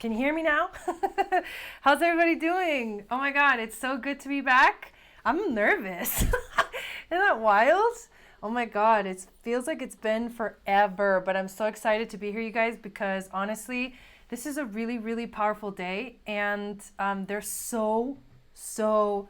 Can you hear me now? How's everybody doing? Oh my God, it's so good to be back. I'm nervous. Isn't that wild? Oh my God, it feels like it's been forever, but I'm so excited to be here, you guys, because honestly, this is a really, really powerful day, and there's so freaking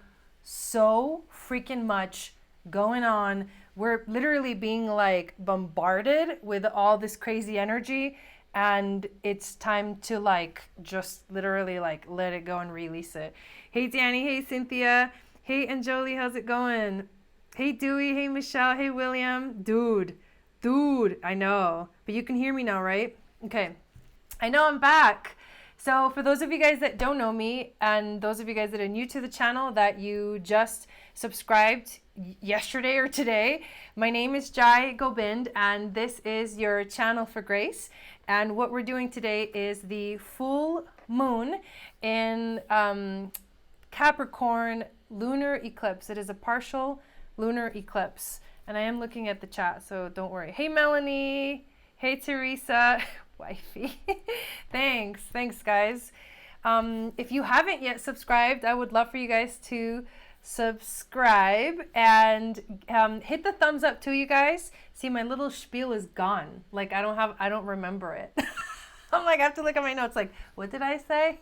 much going on. We're literally being like bombarded with all this crazy energy, and it's time to like just literally like let it go and release it. Hey Danny, hey Cynthia, hey Anjoli, how's it going? Hey Dewey, hey Michelle, hey William. Dude, I know, but you can hear me now, right? Okay, I know I'm back. So for those of you guys that don't know me, and those of you guys that are new to the channel that you just subscribed yesterday or today, my name is Jai Gobind, and this is your channel for grace. And what we're doing today is the full moon in Capricorn lunar eclipse. It is a partial lunar eclipse. And I am looking at the chat, so don't worry. Hey Melanie, hey Teresa, wifey. Thanks guys. If you haven't yet subscribed, I would love for you guys to subscribe and hit the thumbs up too, you guys. See, my little spiel is gone. Like I don't remember it. I'm like, I have to look at my notes like, what did I say?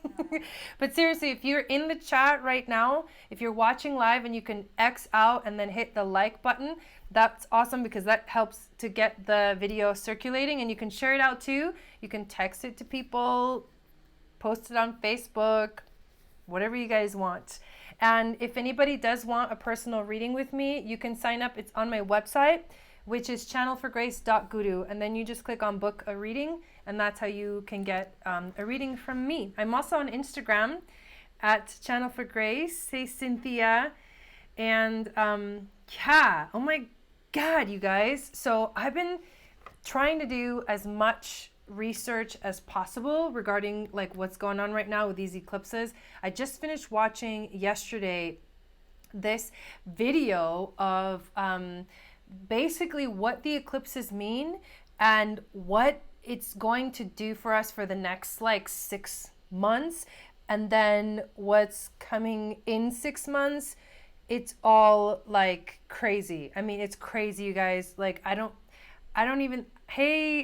But seriously, if you're in the chat right now, if you're watching live and you can X out and then hit the like button, that's awesome, because that helps to get the video circulating, and you can share it out too. You can text it to people, post it on Facebook, whatever you guys want. And if anybody does want a personal reading with me, you can sign up. It's on my website, which is channelforgrace.guru. And then you just click on book a reading, and that's how you can get a reading from me. I'm also on Instagram at Channel for Grace. Hey, Cynthia. And yeah, oh my God, you guys. So I've been trying to do as much research as possible regarding like what's going on right now with these eclipses. I just finished watching yesterday this video of basically what the eclipses mean and what it's going to do for us for the next like 6 months, and then what's coming in 6 months. It's all like crazy. I mean, it's crazy, you guys. Like I don't even, hey,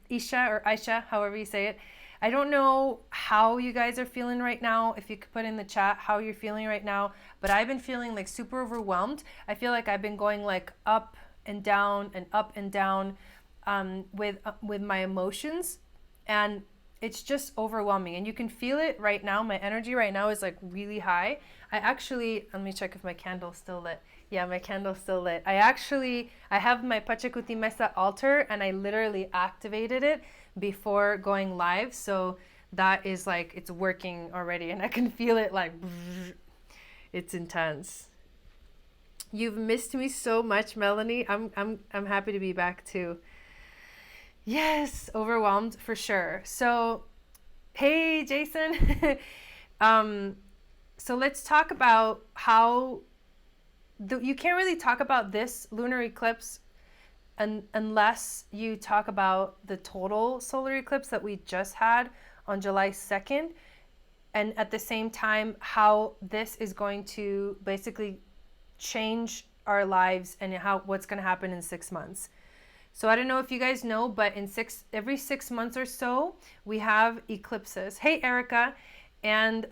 Isha or Aisha, however you say it. I don't know how you guys are feeling right now. If you could put in the chat how you're feeling right now, but I've been feeling like super overwhelmed. I feel like I've been going like up and down and up and down with my emotions, and it's just overwhelming, and you can feel it right now. My energy right now is like really high. I actually, let me check if my candle's still lit. Yeah, my candle's still lit. I have my Pachakuti Mesa altar, and I literally activated it before going live. So that is like, it's working already, and I can feel it like, it's intense. You've missed me so much, Melanie. I'm happy to be back too. Yes, overwhelmed for sure. So, hey, Jason. So let's talk about how you can't really talk about this lunar eclipse unless you talk about the total solar eclipse that we just had on July 2nd. And at the same time, how this is going to basically change our lives and what's going to happen in 6 months. So I don't know if you guys know, but every 6 months or so, we have eclipses. Hey, Erica. And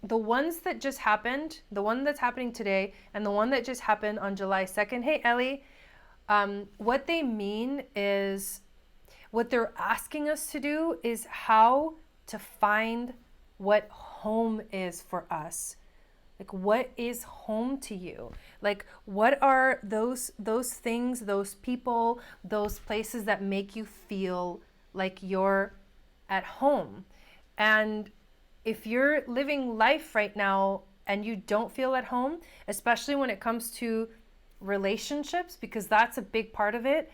the ones that just happened, the one that's happening today, and the one that just happened on July 2nd, hey, Ellie, what they mean is, what they're asking us to do is how to find what home is for us. Like, what is home to you? Like, what are those things, those people, those places that make you feel like you're at home? And if you're living life right now and you don't feel at home, especially when it comes to relationships, because that's a big part of it.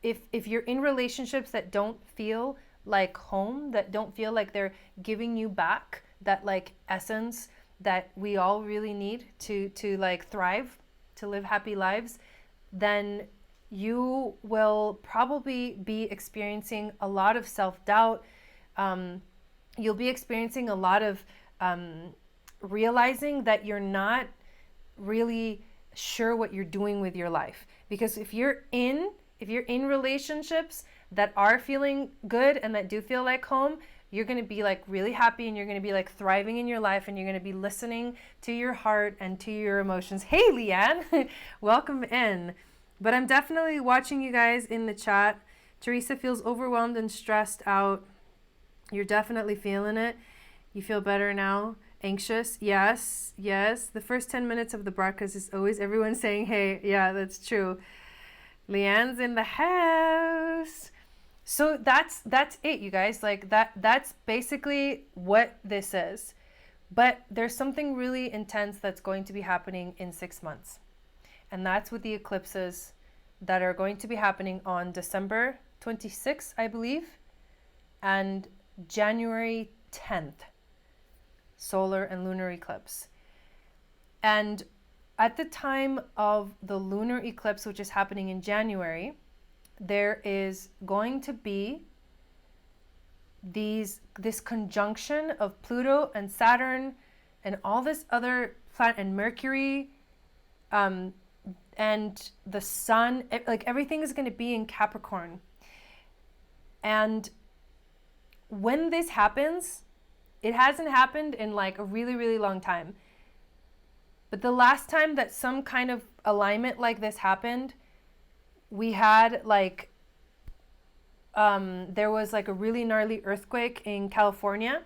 If you're in relationships that don't feel like home, that don't feel like they're giving you back that like essence that we all really need to like thrive, to live happy lives, then you will probably be experiencing a lot of self-doubt, you'll be experiencing a lot of realizing that you're not really sure what you're doing with your life. Because if you're in relationships that are feeling good and that do feel like home, you're going to be like really happy, and you're going to be like thriving in your life, and you're going to be listening to your heart and to your emotions. Hey, Leanne, welcome in. But I'm definitely watching you guys in the chat. Teresa feels overwhelmed and stressed out. You're definitely feeling it. You feel better now. Anxious? Yes, yes. The first 10 minutes of the broadcast is always everyone saying, hey. Yeah, that's true. Leanne's in the house. So that's it, you guys. Like that's basically what this is. But there's something really intense that's going to be happening in 6 months. And that's with the eclipses that are going to be happening on December 26th, I believe, and January 10th, solar and lunar eclipse. And at the time of the lunar eclipse, which is happening in January, there is going to be this conjunction of Pluto and Saturn and all this other planet and Mercury, and the sun, like everything is going to be in Capricorn. And when this happens, it hasn't happened in like a really, really long time. But the last time that some kind of alignment like this happened, we had like, there was like a really gnarly earthquake in California.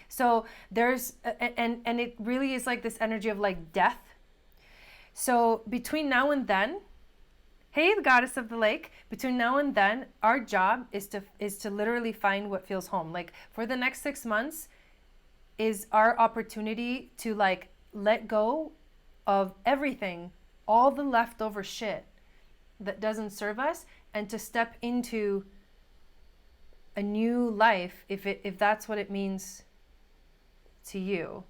So there's, and it really is like this energy of like death. So between now and then, hey, the goddess of the lake, between now and then, our job is to literally find what feels home. Like for the next 6 months is our opportunity to like let go of everything, all the leftover shit that doesn't serve us, and to step into a new life, if that's what it means to you.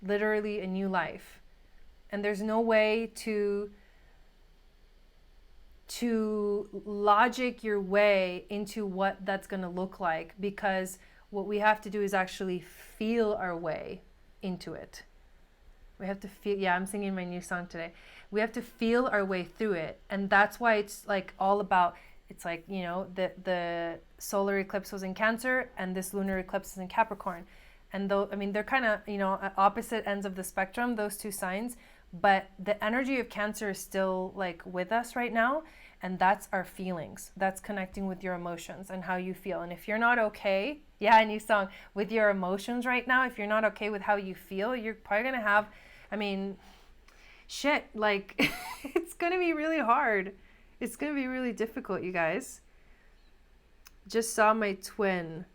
Literally a new life. And there's no way to logic your way into what that's going to look like, because what we have to do is actually feel our way into it. We have to feel, yeah, I'm singing my new song today. We have to feel our way through it. And that's why it's like all about, it's like, you know, the solar eclipse was in Cancer and this lunar eclipse is in Capricorn. And though, I mean, they're kind of, you know, at opposite ends of the spectrum, those two signs, but the energy of Cancer is still like with us right now. And that's our feelings. That's connecting with your emotions and how you feel. And if you're not okay, yeah, a new song, with your emotions right now, if you're not okay with how you feel, you're probably going to have, I mean, shit, like it's going to be really hard. It's going to be really difficult, you guys. Just saw my twin.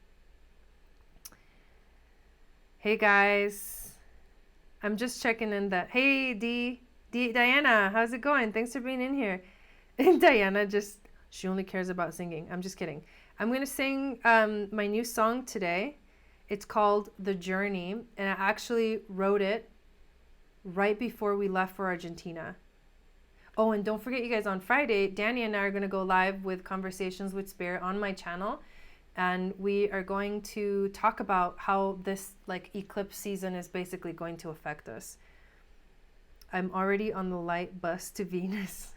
Hey guys, I'm just checking in that. Hey Diana, how's it going? Thanks for being in here. And Diana she only cares about singing. I'm just kidding. I'm going to sing my new song today. It's called The Journey, and I actually wrote it right before we left for Argentina. Oh, and don't forget, you guys, on Friday, Danny and I are going to go live with Conversations with Spirit on my channel. And we are going to talk about how this like eclipse season is basically going to affect us. I'm already on the light bus to Venus.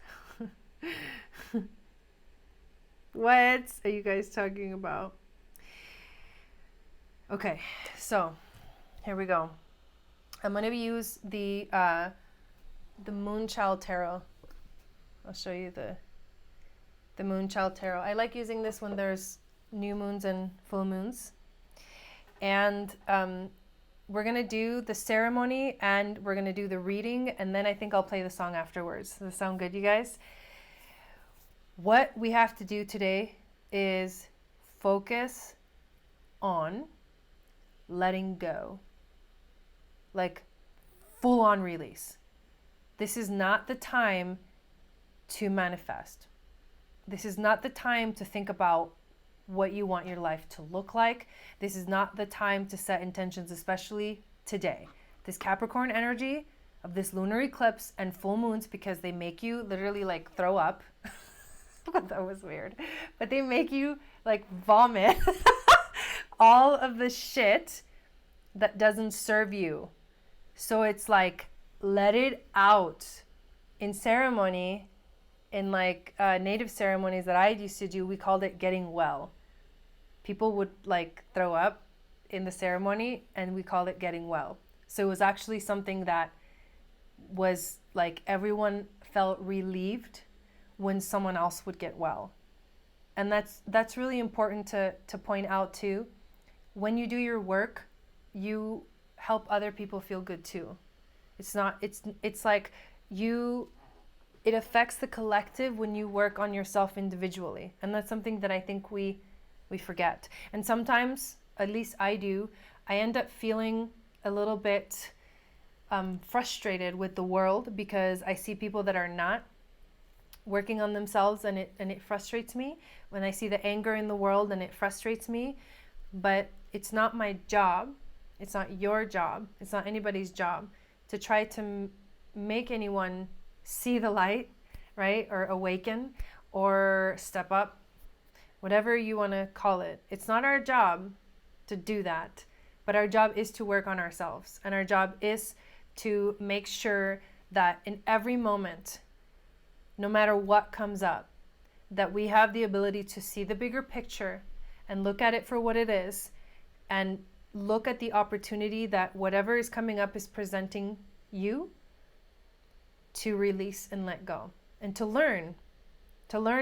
What are you guys talking about? Okay, so here we go. I'm going to use the Moonchild Tarot. I'll show you the Moonchild Tarot. I like using this when there's new moons and full moons. And we're going to do the ceremony and we're going to do the reading, and then I think I'll play the song afterwards. Does that sound good, you guys? What we have to do today is focus on letting go. Like full on release. This is not the time to manifest. This is not the time to think about what you want your life to look like. This is not the time to set intentions, especially today. This Capricorn energy of this lunar eclipse and full moons, because they make you literally like throw up. That was weird. But they make you like vomit. all of the shit that doesn't serve you. So it's like, let it out. In ceremony, in like native ceremonies that I used to do, we called it getting well. People would like throw up in the ceremony and we called it getting well. So it was actually something that was like everyone felt relieved when someone else would get well. And that's really important to point out too. When you do your work, you help other people feel good too. It's like it affects the collective when you work on yourself individually. And that's something that I think we forget. And sometimes, at least I do, I end up feeling a little bit frustrated with the world because I see people that are not working on themselves, and it frustrates me when I see the anger in the world, and it frustrates me. But it's not my job, it's not your job, it's not anybody's job to try to make anyone see the light, right? Or awaken or step up, whatever you want to call it. It's not our job to do that, but our job is to work on ourselves, and our job is to make sure that in every moment, no matter what comes up, that we have the ability to see the bigger picture and look at it for what it is, and look at the opportunity that whatever is coming up is presenting you to release and let go, and to learn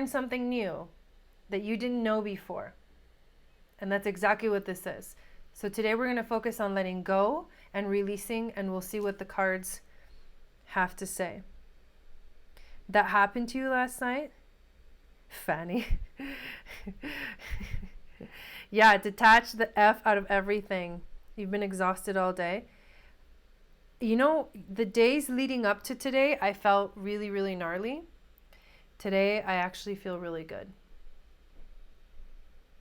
something new that you didn't know before. And that's exactly what this is. So today we're going to focus on letting go and releasing, and we'll see what the cards have to say. That happened to you last night? Fanny. Yeah, detach the F out of everything. You've been exhausted all day. You know, the days leading up to today, I felt really, really gnarly. Today, I actually feel really good.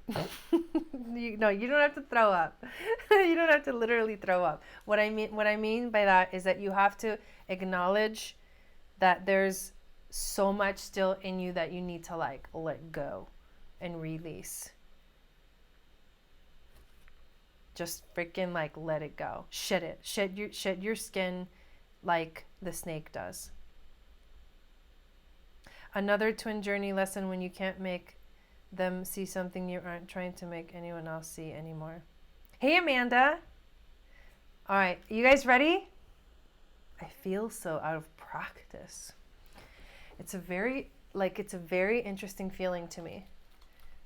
No, you don't have to throw up. You don't have to literally throw up. What I mean by that is that you have to acknowledge that there's so much still in you that you need to like let go and release. Just freaking like let it go. Shed it. Shed your skin like the snake does. Another twin journey lesson: when you can't make them see something, you aren't trying to make anyone else see anymore. Hey Amanda. All right, you guys ready? I feel so out of practice. It's a very interesting feeling to me,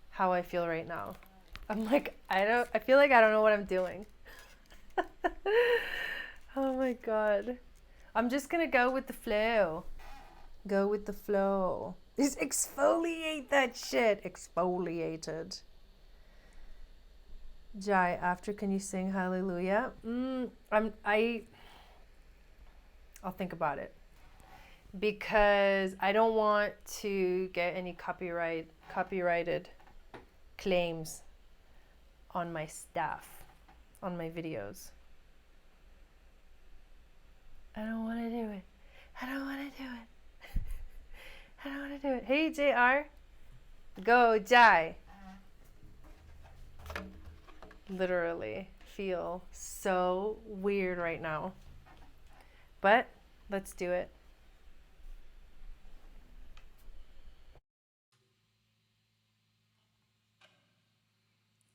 how I feel right now. I'm like, I feel like I don't know what I'm doing. Oh my God. I'm just gonna go with the flow. Go with the flow. Just exfoliate that shit. Exfoliated. Jai, after can you sing hallelujah? I'll think about it, because I don't want to get any copyrighted claims on my stuff, on my videos. I don't want to do it. I don't want to do it. I don't want to do it. Hey, JR. Go, Jai. Literally feel so weird right now. But let's do it.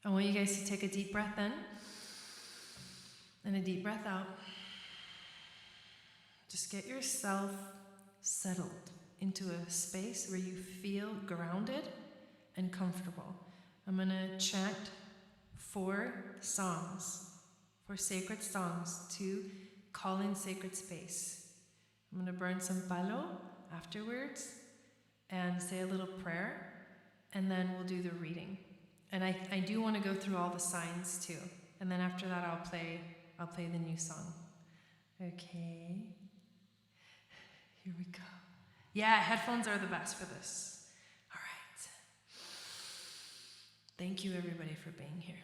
I want you guys to take a deep breath in and a deep breath out. Just get yourself settled into a space where you feel grounded and comfortable. I'm going to chant 4 songs, 4 sacred songs to call in sacred space. I'm going to burn some palo afterwards and say a little prayer, and then we'll do the reading. And I do want to go through all the signs too. And then after that I'll play the new song. Okay. Here we go. Yeah, headphones are the best for this. All right. Thank you everybody for being here.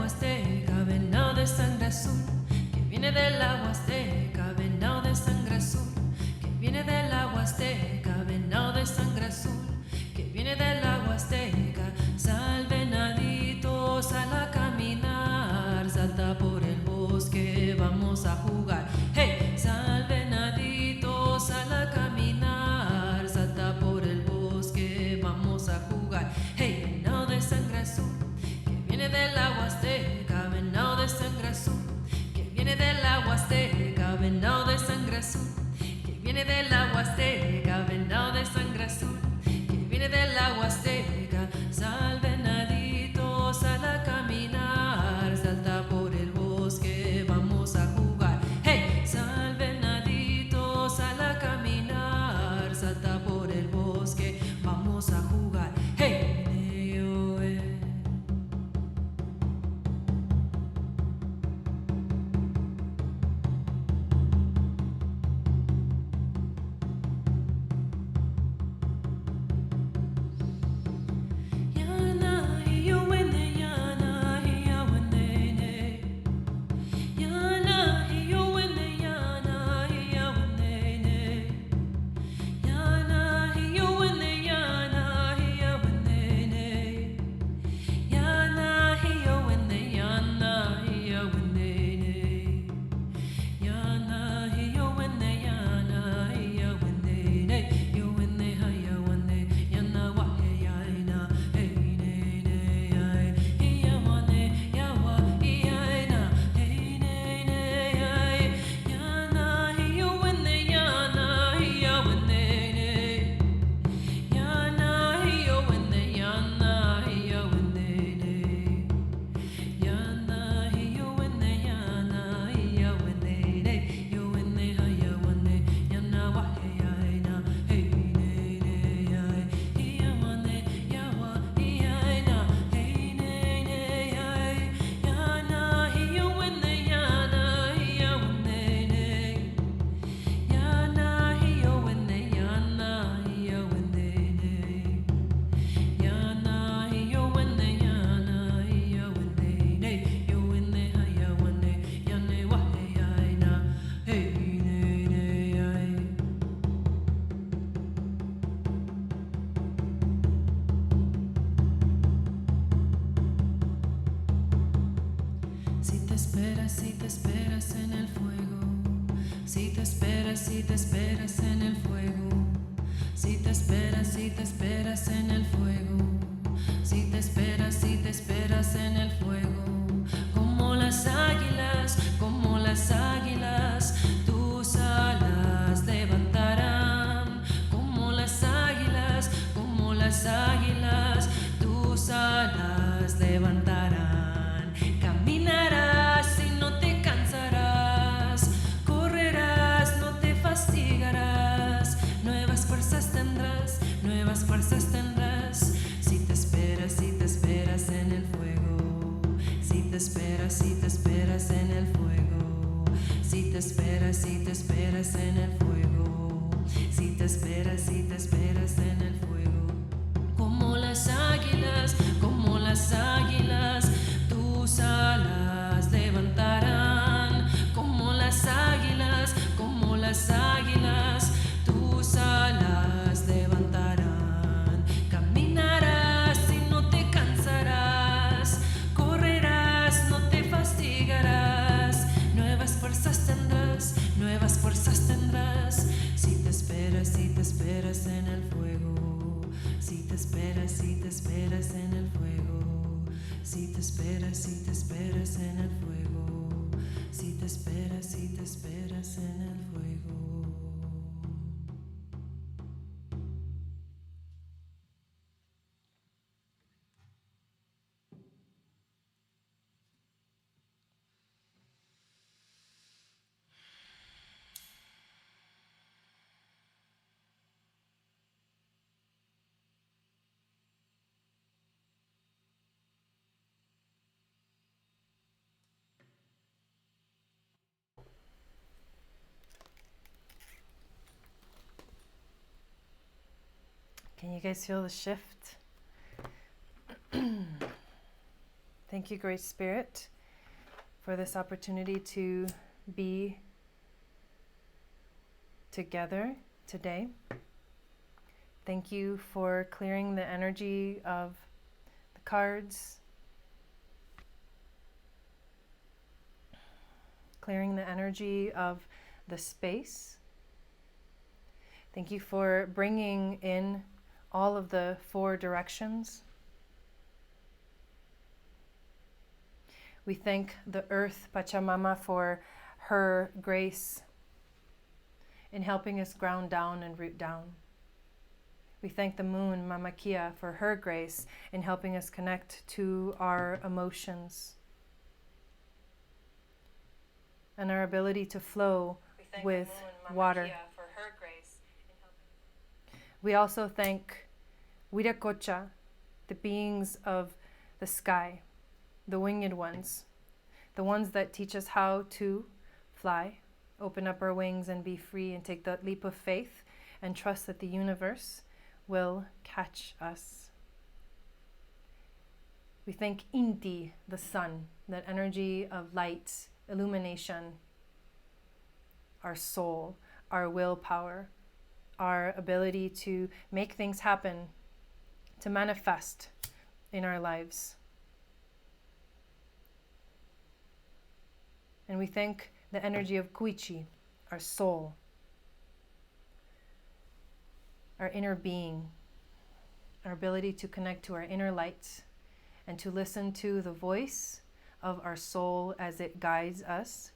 azteca, venado de sangre azul, que viene del agua azteca, venado de sangre azul, que viene del agua azteca, venado de sangre azul, que viene del agua azteca. Sal venadito, sal a caminar, salta por el bosque, vamos a jugar. Hey, sal venadito, sal a caminar, salta por el bosque, vamos a jugar. Hey, venado de sangre azul, que viene del agua azteca, venado de sangre azul, que viene del agua azteca, venado de sangre azul, que viene del agua azteca, venado de sangre azul, que viene del agua azteca. Sal venadito, sal a caminar, salta por el bosque, vamos a jugar. Hey, sal venadito, sal a caminar, salta por el bosque, vamos a jugar. Hey, si te esperas en el fuego, si te esperas en el fuego, si te esperas en el fuego, si te esperas en el fuego, como las águilas, tus alas levantarán, como las águilas, tus alas levantarán, caminarás y no te cansarás, correrás, no te fatigarás, nuevas fuerzas tendrás, si te esperas en el fuego, si te esperas en el fuego, si te esperas en el fuego, si te esperas en el fuego, como las águilas, tus alas levantarán, como las águilas, tus alas levantarán, caminarás y no te cansarás, correrás, no te fatigarás, nuevas fuerzas tendrás, si te esperas en el fuego, si te esperas en el fuego, si te esperas en el fuego, si te esperas en el fuego. Can you guys feel the shift? Thank you, Great Spirit, for this opportunity to be together today. Thank you for clearing the energy of the cards, clearing the energy of the space. Thank you for bringing in all of the 4 directions. We thank the Earth, Pachamama, for her grace in helping us ground down and root down. We thank the Moon, Mama Kia, for her grace in helping us connect to our emotions and our ability to flow with water. We also thank Wiracocha, the beings of the sky, the winged ones, the ones that teach us how to fly, open up our wings and be free and take that leap of faith and trust that the universe will catch us. We thank Inti, the sun, that energy of light, illumination, our soul, our willpower, our ability to make things happen, to manifest in our lives. And we thank the energy of Kuichi, our soul, our inner being, our ability to connect to our inner light and to listen to the voice of our soul as it guides us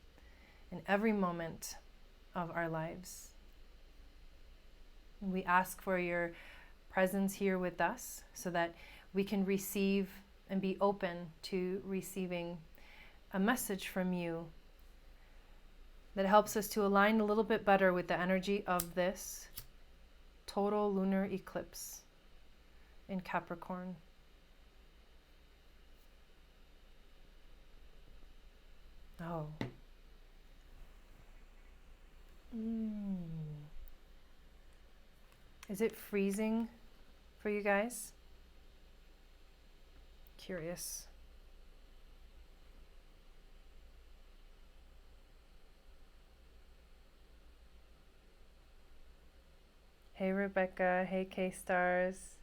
in every moment of our lives. And we ask for your presence here with us so that we can receive and be open to receiving a message from you that helps us to align a little bit better with the energy of this total lunar eclipse in Capricorn. Oh. Is it freezing for you guys? Curious. Hey Rebecca, hey K-Stars.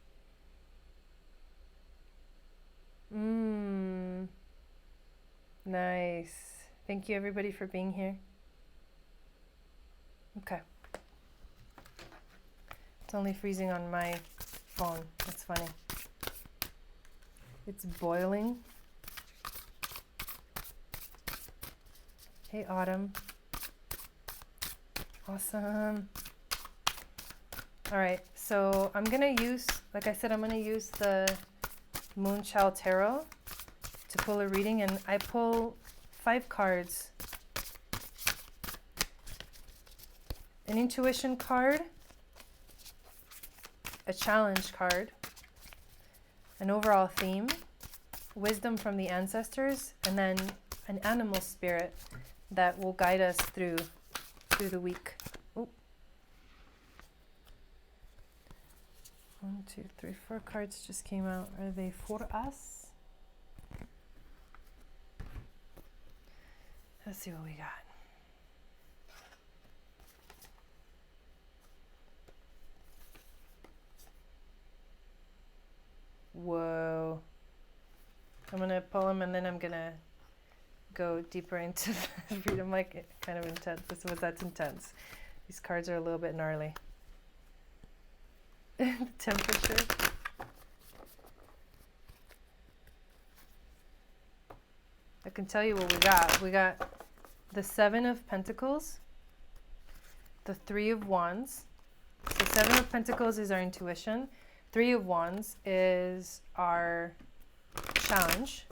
Nice. Thank you everybody for being here. Okay. It's only freezing on my phone. That's funny. It's boiling. Hey Autumn. Awesome. All right, so I'm gonna use, like I said, I'm gonna use the Moonchild Tarot to pull a reading, and I pull 5 cards. An intuition card, a challenge card, an overall theme, wisdom from the ancestors, and then an animal spirit that will guide us through the week. Ooh. 1, 2, 3, 4 cards just came out. Are they for us? Let's see what we got. Whoa. I'm going to pull them and then I'm going to go deeper into the read. I'm like kind of intense. That's intense. These cards are a little bit gnarly. Temperature. I can tell you what we got. We got the 7 of Pentacles, the 3 of Wands. So 7 of Pentacles is our intuition. 3 of Wands is our challenge.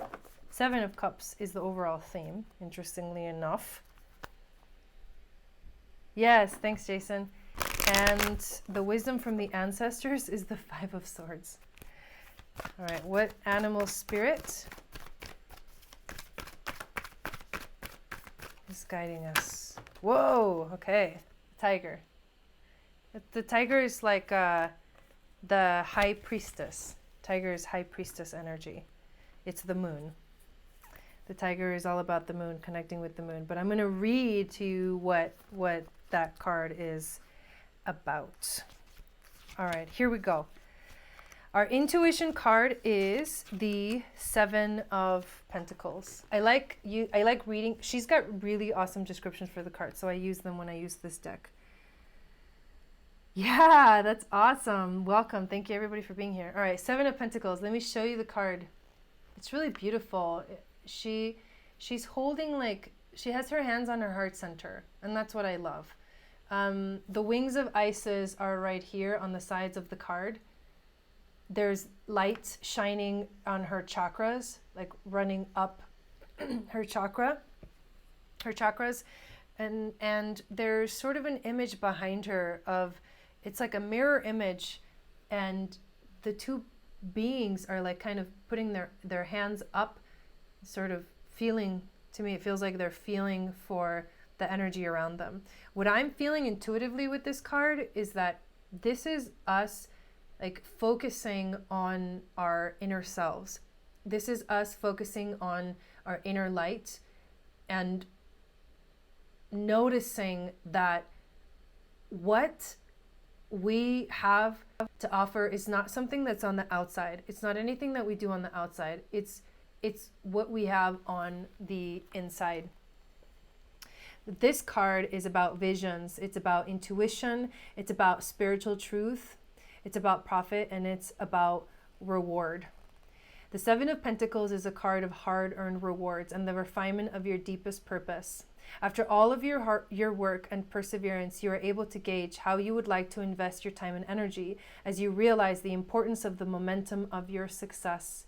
7 of Cups is the overall theme, interestingly enough. Yes, thanks, Jason. And the wisdom from the ancestors is the 5 of Swords. All right, what animal spirit is guiding us? Whoa, okay, tiger. The tiger is like the high priestess. Tiger is high priestess energy. It's the moon. The tiger is all about the moon, connecting with the moon. But I'm going to read to you what that card is about. All right, here we go. Our intuition card is the Seven of Pentacles. I like reading. She's got really awesome descriptions for the cards, so I use them when I use this deck. Yeah, that's awesome. Welcome. Thank you everybody for being here. All right, Seven of Pentacles. Let me show you the card. It's really beautiful. She's holding, like, she has her hands on her heart center, and that's what I love. The wings of Isis are right here on the sides of the card. There's light shining on her chakras, like running up her chakras, and there's sort of an image behind her of, it's like a mirror image, and the two beings are like kind of putting their hands up, sort of feeling, to me it feels like they're feeling for the energy around them. What I'm feeling intuitively with this card is that this is us, like, focusing on our inner selves. This is us focusing on our inner light and noticing that what we have to offer is not something that's on the outside. It's not anything that we do on the outside. It's what we have on the inside. This card is about visions. It's about intuition. It's about spiritual truth. It's about profit, and it's about reward. The Seven of Pentacles is a card of hard-earned rewards and the refinement of your deepest purpose. After all of your work and perseverance, you are able to gauge how you would like to invest your time and energy as you realize the importance of the momentum of your success.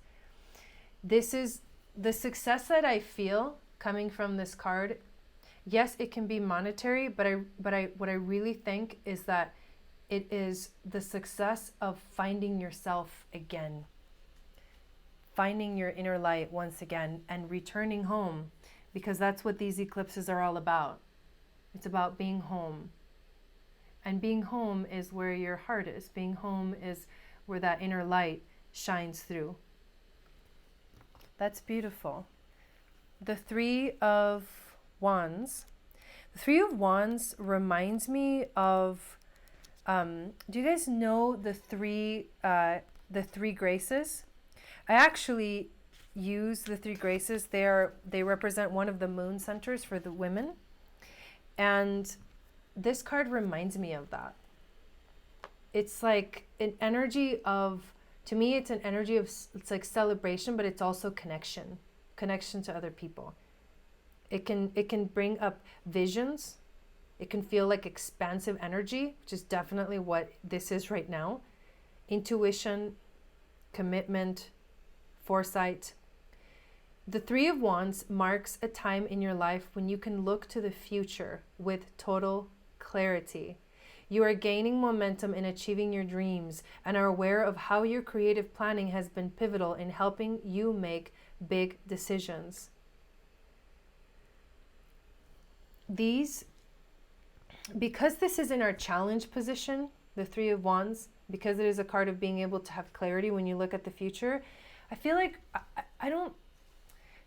This is the success that I feel coming from this card. Yes, it can be monetary, but what I really think is that it is the success of finding yourself again, finding your inner light once again, and returning home, because that's what these eclipses are all about. It's about being home. And being home is where your heart is. Being home is where that inner light shines through. That's beautiful. The Three of Wands. The Three of Wands reminds me of, do you guys know the three graces? I actually use the three graces. They represent one of the moon centers for the women, and this card reminds me of that. It's like an energy of, to me it's an energy of, it's like celebration, but it's also connection to other people. It can bring up visions. It can feel like expansive energy, which is definitely what this is right now. Intuition, commitment, foresight. The Three of Wands marks a time in your life when you can look to the future with total clarity. You are gaining momentum in achieving your dreams and are aware of how your creative planning has been pivotal in helping you make big decisions. Because this is in our challenge position, the Three of Wands, because it is a card of being able to have clarity when you look at the future, I feel like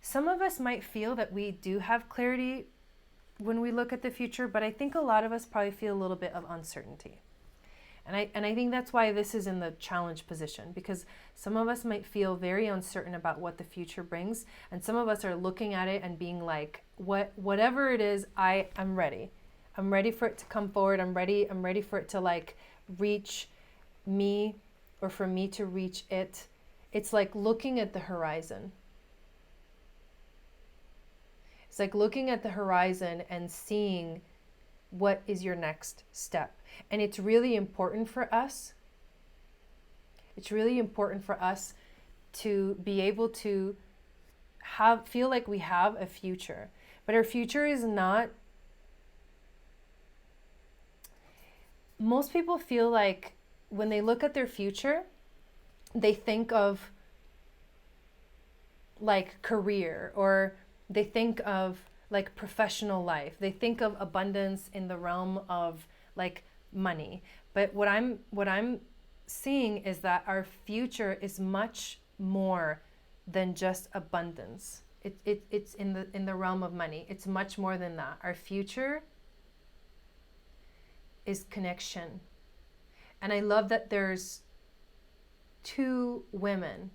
some of us might feel that we do have clarity when we look at the future, but I think a lot of us probably feel a little bit of uncertainty. And I think that's why this is in the challenge position, because some of us might feel very uncertain about what the future brings, and some of us are looking at it and being like, whatever it is, I'm ready. I'm ready for it to come forward. I'm ready for it to like reach me, or for me to reach it. It's like looking at the horizon. It's like looking at the horizon and seeing what is your next step. And it's really important for us. It's really important for us to be able to feel like we have a future. But our future is not, most people feel like when they look at their future, they think of like career, or they think of like professional life. They think of abundance in the realm of like money. But what I'm seeing is that our future is much more than just abundance. It's in the realm of money. It's much more than that. Our future is connection. And I love that there's two women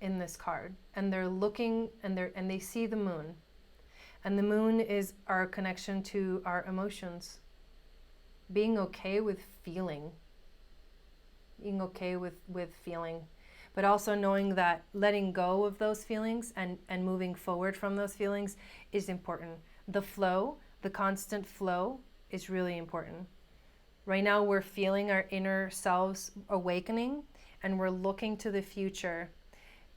in this card, and they're looking, and they see the moon. And the moon is our connection to our emotions. Being okay with feeling. Being okay with feeling. But also knowing that letting go of those feelings and moving forward from those feelings is important. The flow, the constant flow is really important. Right now we're feeling our inner selves awakening, and we're looking to the future,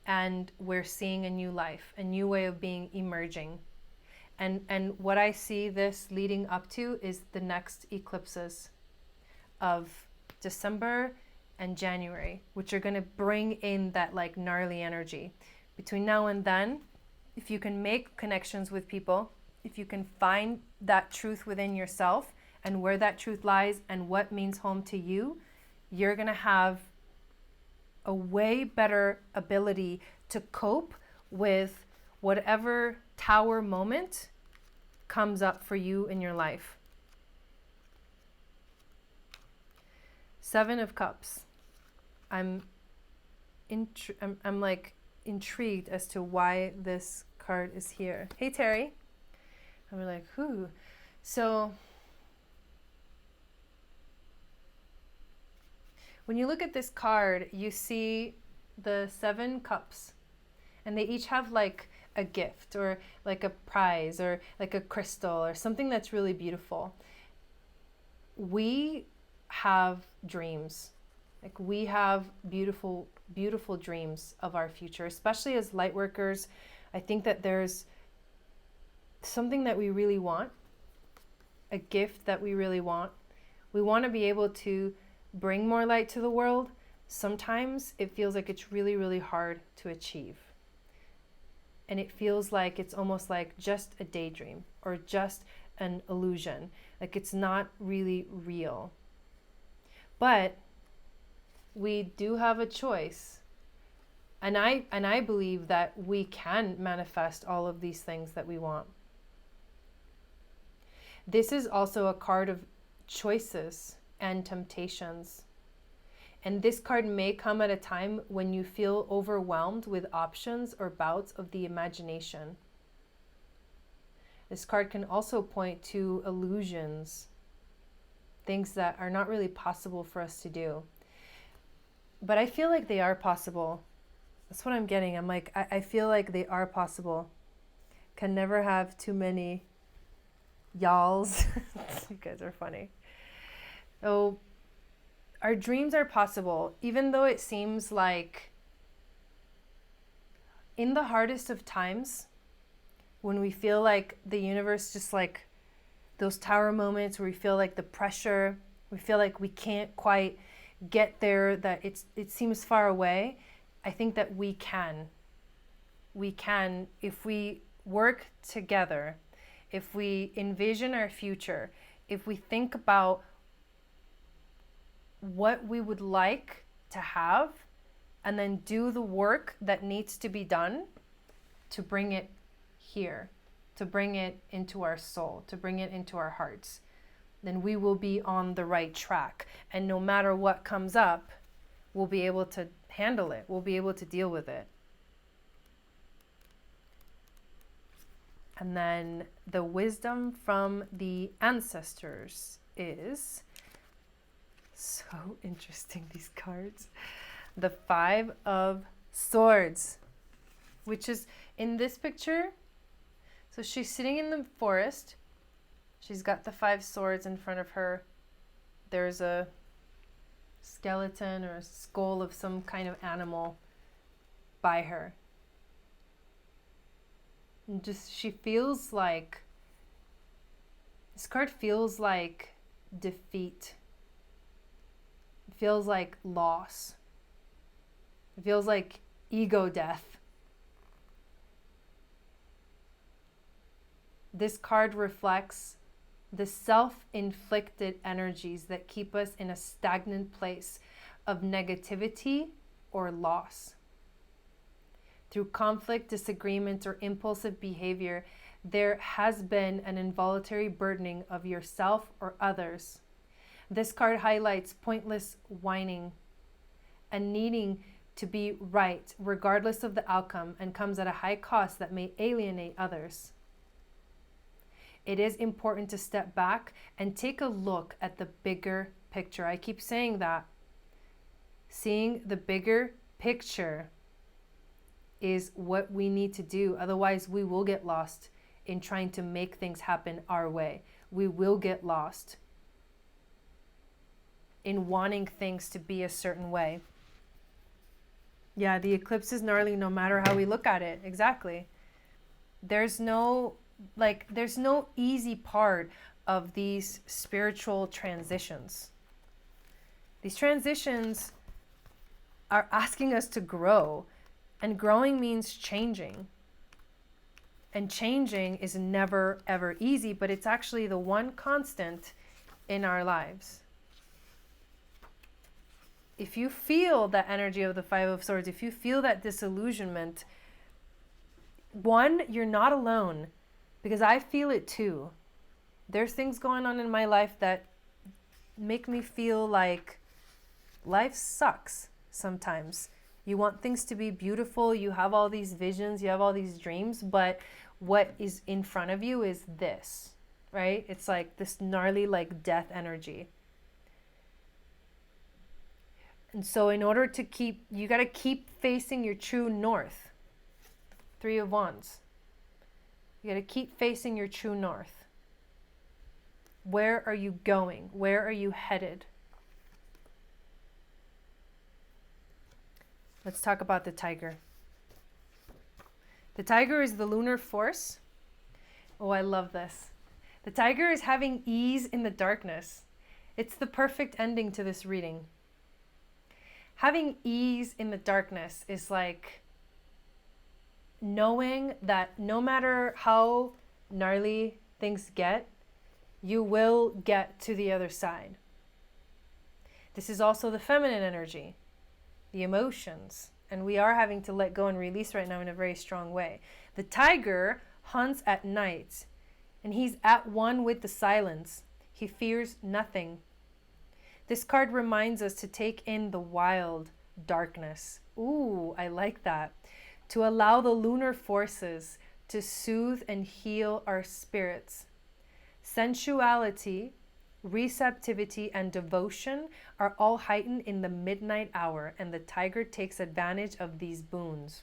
and we're seeing a new life, a new way of being emerging. And what I see this leading up to is the next eclipses of December and January, which are going to bring in that like gnarly energy. Between now and then, if you can make connections with people, if you can find that truth within yourself and where that truth lies and what means home to you, you're going to have a way better ability to cope with whatever tower moment comes up for you in your life. Seven of Cups. I'm like intrigued as to why this card is here. Hey Terry. I'm like, whoo. So when you look at this card, you see the 7 cups, and they each have like a gift or like a prize or like a crystal or something that's really beautiful. We have dreams. Like we have beautiful, beautiful dreams of our future, especially as light workers. I think that there's something that we really want, a gift that we really want. We want to be able to bring more light to the world. Sometimes it feels like it's really, really hard to achieve. And it feels like it's almost like just a daydream or just an illusion. Like it's not really real. But we do have a choice. And I believe that we can manifest all of these things that we want. This is also a card of choices and temptations. And this card may come at a time when you feel overwhelmed with options or bouts of the imagination. This card can also point to illusions, things that are not really possible for us to do. But I feel like they are possible. That's what I'm getting. I'm like, I feel like they are possible. Can never have too many y'alls. You guys are funny. Oh, our dreams are possible, even though it seems like in the hardest of times, when we feel like the universe, just like those tower moments where we feel like the pressure, we feel like we can't quite get there, that it seems far away. I think that we can if we work together, if we envision our future, if we think about what we would like to have, and then do the work that needs to be done to bring it here, to bring it into our soul, to bring it into our hearts, then we will be on the right track. And no matter what comes up, we'll be able to handle it. We'll be able to deal with it. And then the wisdom from the ancestors is so interesting, these cards. The 5 of Swords, which is in this picture. So she's sitting in the forest. She's got the 5 swords in front of her. There's a skeleton or a skull of some kind of animal by her. And just, she feels like, this card feels like defeat. It feels like loss. It feels like ego death. This card reflects the self-inflicted energies that keep us in a stagnant place of negativity or loss. through conflict, disagreements, or impulsive behavior, there has been an involuntary burdening of yourself or others. This card highlights pointless whining and needing to be right regardless of the outcome, and comes at a high cost that may alienate others. It is important to step back and take a look at the bigger picture. I keep saying that. Seeing the bigger picture is what we need to do. Otherwise, we will get lost in trying to make things happen our way. We will get lost in wanting things to be a certain way. Yeah, the eclipse is gnarly no matter how we look at it. Exactly. There's no easy part of these spiritual transitions. These transitions are asking us to grow, and growing means changing. And changing is never ever easy, but it's actually the one constant in our lives. If you feel that energy of the Five of Swords, if you feel that disillusionment, one, you're not alone, because I feel it too. There's things going on in my life that make me feel like life sucks sometimes. You want things to be beautiful, you have all these visions, you have all these dreams, but what is in front of you is this, right? It's like this gnarly, like death energy. And so in order to you got to keep facing your true north. Three of Wands. You got to keep facing your true north. Where are you going? Where are you headed? Let's talk about the tiger. The tiger is the lunar force. Oh, I love this. The tiger is having ease in the darkness. It's the perfect ending to this reading. Having ease in the darkness is like knowing that no matter how gnarly things get, you will get to the other side. This is also the feminine energy, the emotions, and we are having to let go and release right now in a very strong way. The tiger hunts at night, and he's at one with the silence. He fears nothing. This card reminds us to take in the wild darkness. Ooh, I like that. To allow the lunar forces to soothe and heal our spirits. Sensuality, receptivity, and devotion are all heightened in the midnight hour, and the tiger takes advantage of these boons.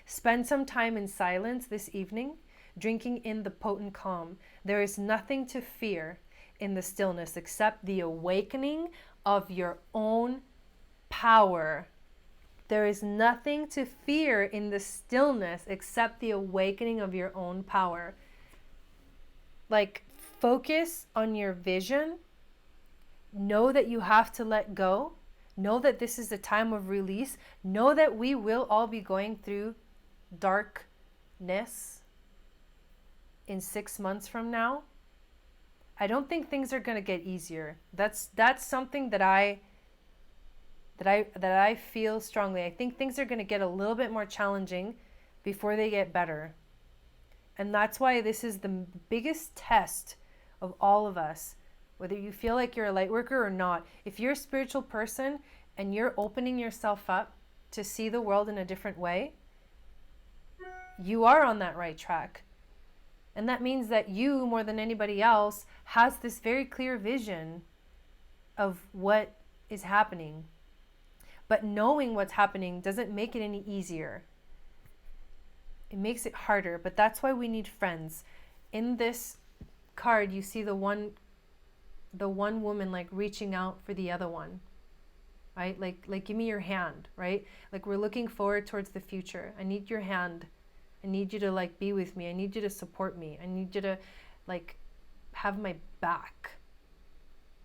Spend some time in silence this evening, drinking in the potent calm. There is nothing to fear in the stillness except the awakening of your own power. There is nothing to fear in the stillness except the awakening of your own power. Like, focus on your vision. Know that you have to let go. Know that this is a time of release. Know that we will all be going through darkness in 6 months from now. I don't think things are going to get easier. That's something that I feel strongly. I think things are going to get a little bit more challenging before they get better. And that's why this is the biggest test of all of us, whether you feel like you're a light worker or not. If you're a spiritual person and you're opening yourself up to see the world in a different way, you are on that right track. And that means that you, more than anybody else, has this very clear vision of what is happening. But knowing what's happening doesn't make it any easier. It makes it harder, but that's why we need friends. In this card, you see the one woman like reaching out for the other one, right? Like give me your hand, right? Like we're looking forward towards the future. I need your hand. I need you to like be with me. I need you to support me. I need you to like have my back,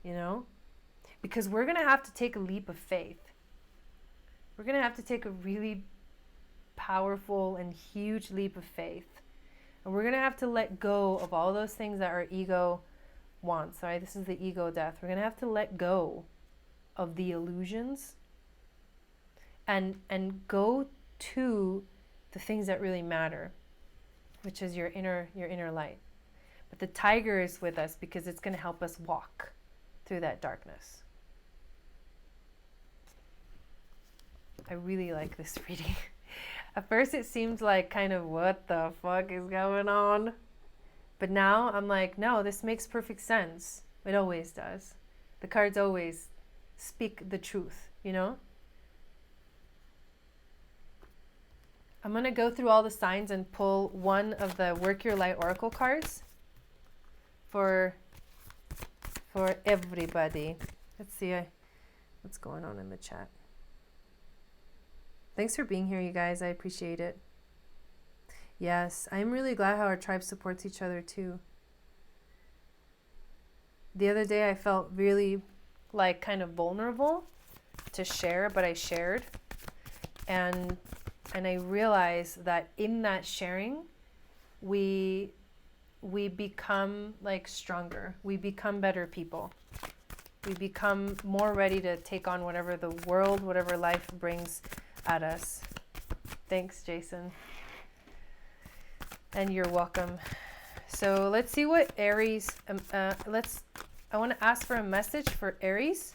you know? Because we're going to have to take a leap of faith. We're going to have to take a really powerful and huge leap of faith. And we're going to have to let go of all those things that our ego wants, right? This is the ego death. We're going to have to let go of the illusions and go to the things that really matter, which is your inner light. But the tiger is with us because it's going to help us walk through that darkness. I really like this reading. At first it seemed like kind of, what the fuck is going on? But now I'm like, no, this makes perfect sense. It always does. The cards always speak the truth, you know? I'm going to go through all the signs and pull one of the Work Your Light Oracle cards for everybody. Let's see what's going on in the chat. Thanks for being here, you guys. I appreciate it. Yes, I'm really glad how our tribe supports each other too. The other day I felt really like kind of vulnerable to share, but I shared. And I realized that in that sharing, we become like stronger. We become better people. We become more ready to take on whatever the world, whatever life brings at us. Thanks, Jason. And you're welcome. So let's see what Aries, I want to ask for a message for Aries.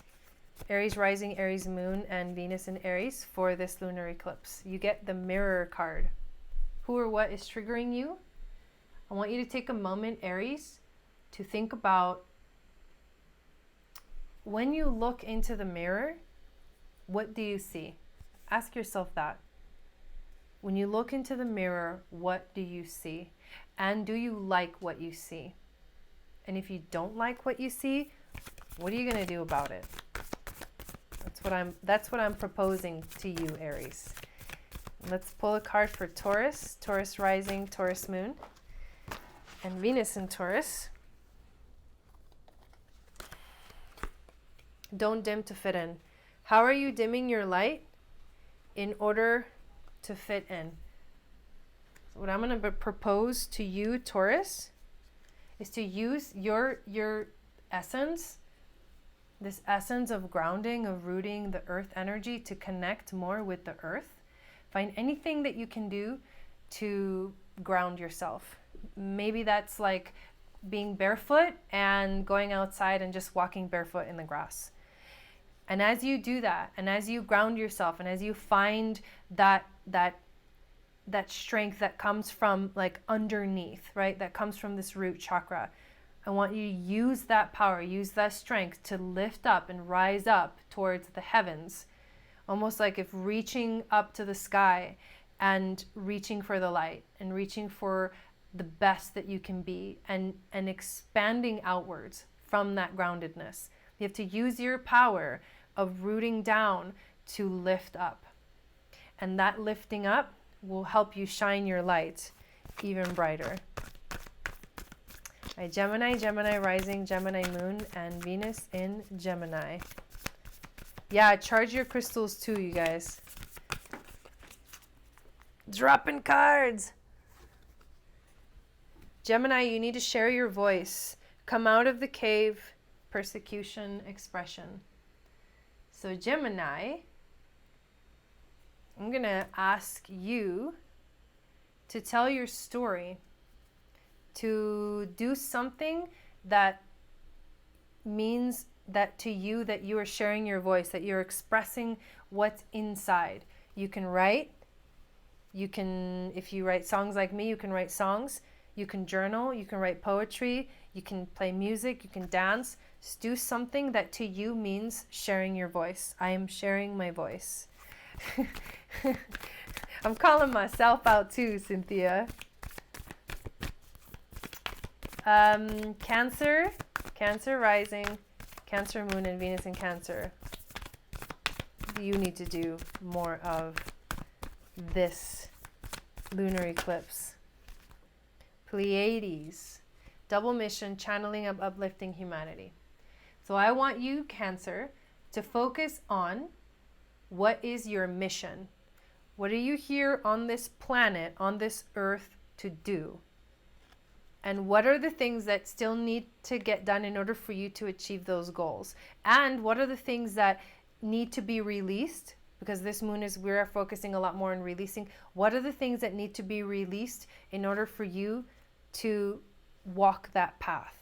Aries rising, Aries moon, and Venus in Aries for this lunar eclipse. You get the mirror card. Who or what is triggering you? I want you to take a moment, Aries, to think about when you look into the mirror, what do you see? Ask yourself that. When you look into the mirror, what do you see? And do you like what you see? And if you don't like what you see, what are you going to do about it? That's what I'm proposing to you, Aries. Let's pull a card for Taurus, Taurus rising, Taurus moon, and Venus in Taurus. Don't dim to fit in. How are you dimming your light in order to fit in? So what I'm going to propose to you, Taurus, is to use your essence, this essence of grounding, of rooting the earth energy to connect more with the earth. Find anything that you can do to ground yourself. Maybe that's like being barefoot and going outside and just walking barefoot in the grass. And as you do that, and as you ground yourself, and as you find that strength that comes from like underneath, right? That comes from this root chakra. I want you to use that power, use that strength to lift up and rise up towards the heavens. Almost like if reaching up to the sky and reaching for the light and reaching for the best that you can be and expanding outwards from that groundedness. You have to use your power of rooting down to lift up. And that lifting up will help you shine your light even brighter. All right, Gemini, Gemini rising, Gemini moon, and Venus in Gemini. Yeah, charge your crystals too, you guys. Dropping cards. Gemini, you need to share your voice. Come out of the cave, persecution, expression. So Gemini, I'm going to ask you to tell your story, to do something that means that to you that you are sharing your voice, that you're expressing what's inside. You can write. You can, if you write songs like me, you can write songs. You can journal. You can write poetry. You can play music. You can dance. Just do something that to you means sharing your voice. I am sharing my voice. I'm calling myself out too, Cynthia. Cancer, Cancer rising, Cancer moon, and Venus in Cancer. You need to do more of this lunar eclipse. Pleiades, double mission, channeling of uplifting humanity. So I want you, Cancer, to focus on what is your mission. What are you here on this planet, on this earth, to do? And what are the things that still need to get done in order for you to achieve those goals? And what are the things that need to be released because this moon is, we are focusing a lot more on releasing. What are the things that need to be released in order for you to walk that path,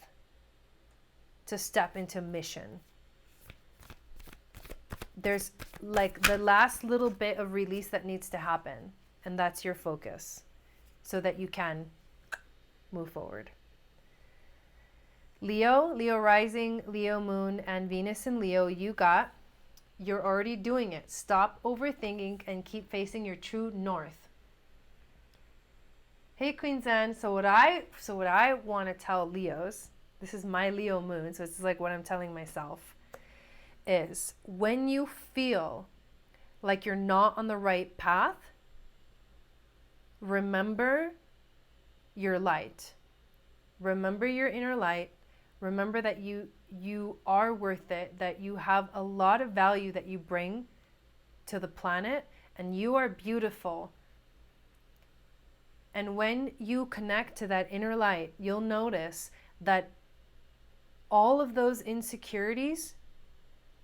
to step into mission? There's like the last little bit of release that needs to happen, and that's your focus, so that you can move forward. Leo rising, Leo moon, and Venus in Leo, you're already doing it. Stop overthinking and keep facing your true north. Hey Queen Zen, so what I want to tell Leos, this is my Leo moon, so it's like what I'm telling myself, is when you feel like you're not on the right path, remember your light. Remember your inner light. Remember that you are worth it, that you have a lot of value that you bring to the planet, and you are beautiful. And when you connect to that inner light, you'll notice that all of those insecurities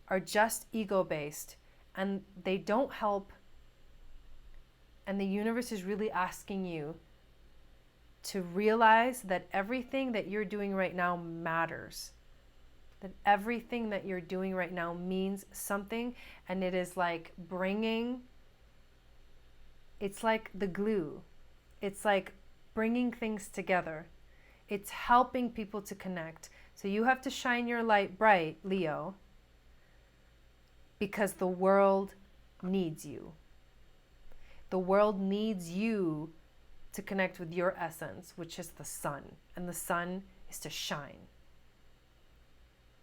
are just ego-based, and they don't help. And the universe is really asking you to realize that everything that you're doing right now matters. That everything that you're doing right now means something, and it is like it's like the glue. It's like bringing things together. It's helping people to connect. So you have to shine your light bright, Leo, because the world needs you. The world needs you to connect with your essence, which is the sun. And the sun is to shine,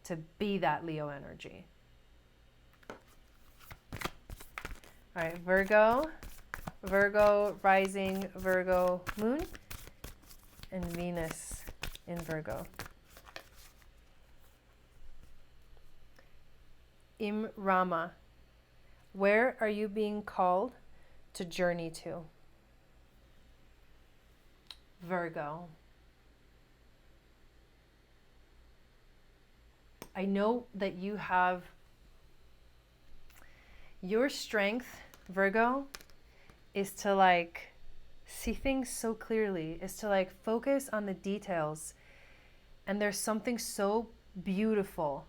to be that Leo energy. All right, Virgo rising, Virgo moon, and Venus in Virgo. Im Rama, where are you being called to journey to? Virgo. I know that you have your strength, Virgo, is to like see things so clearly, is to like focus on the details. And there's something so beautiful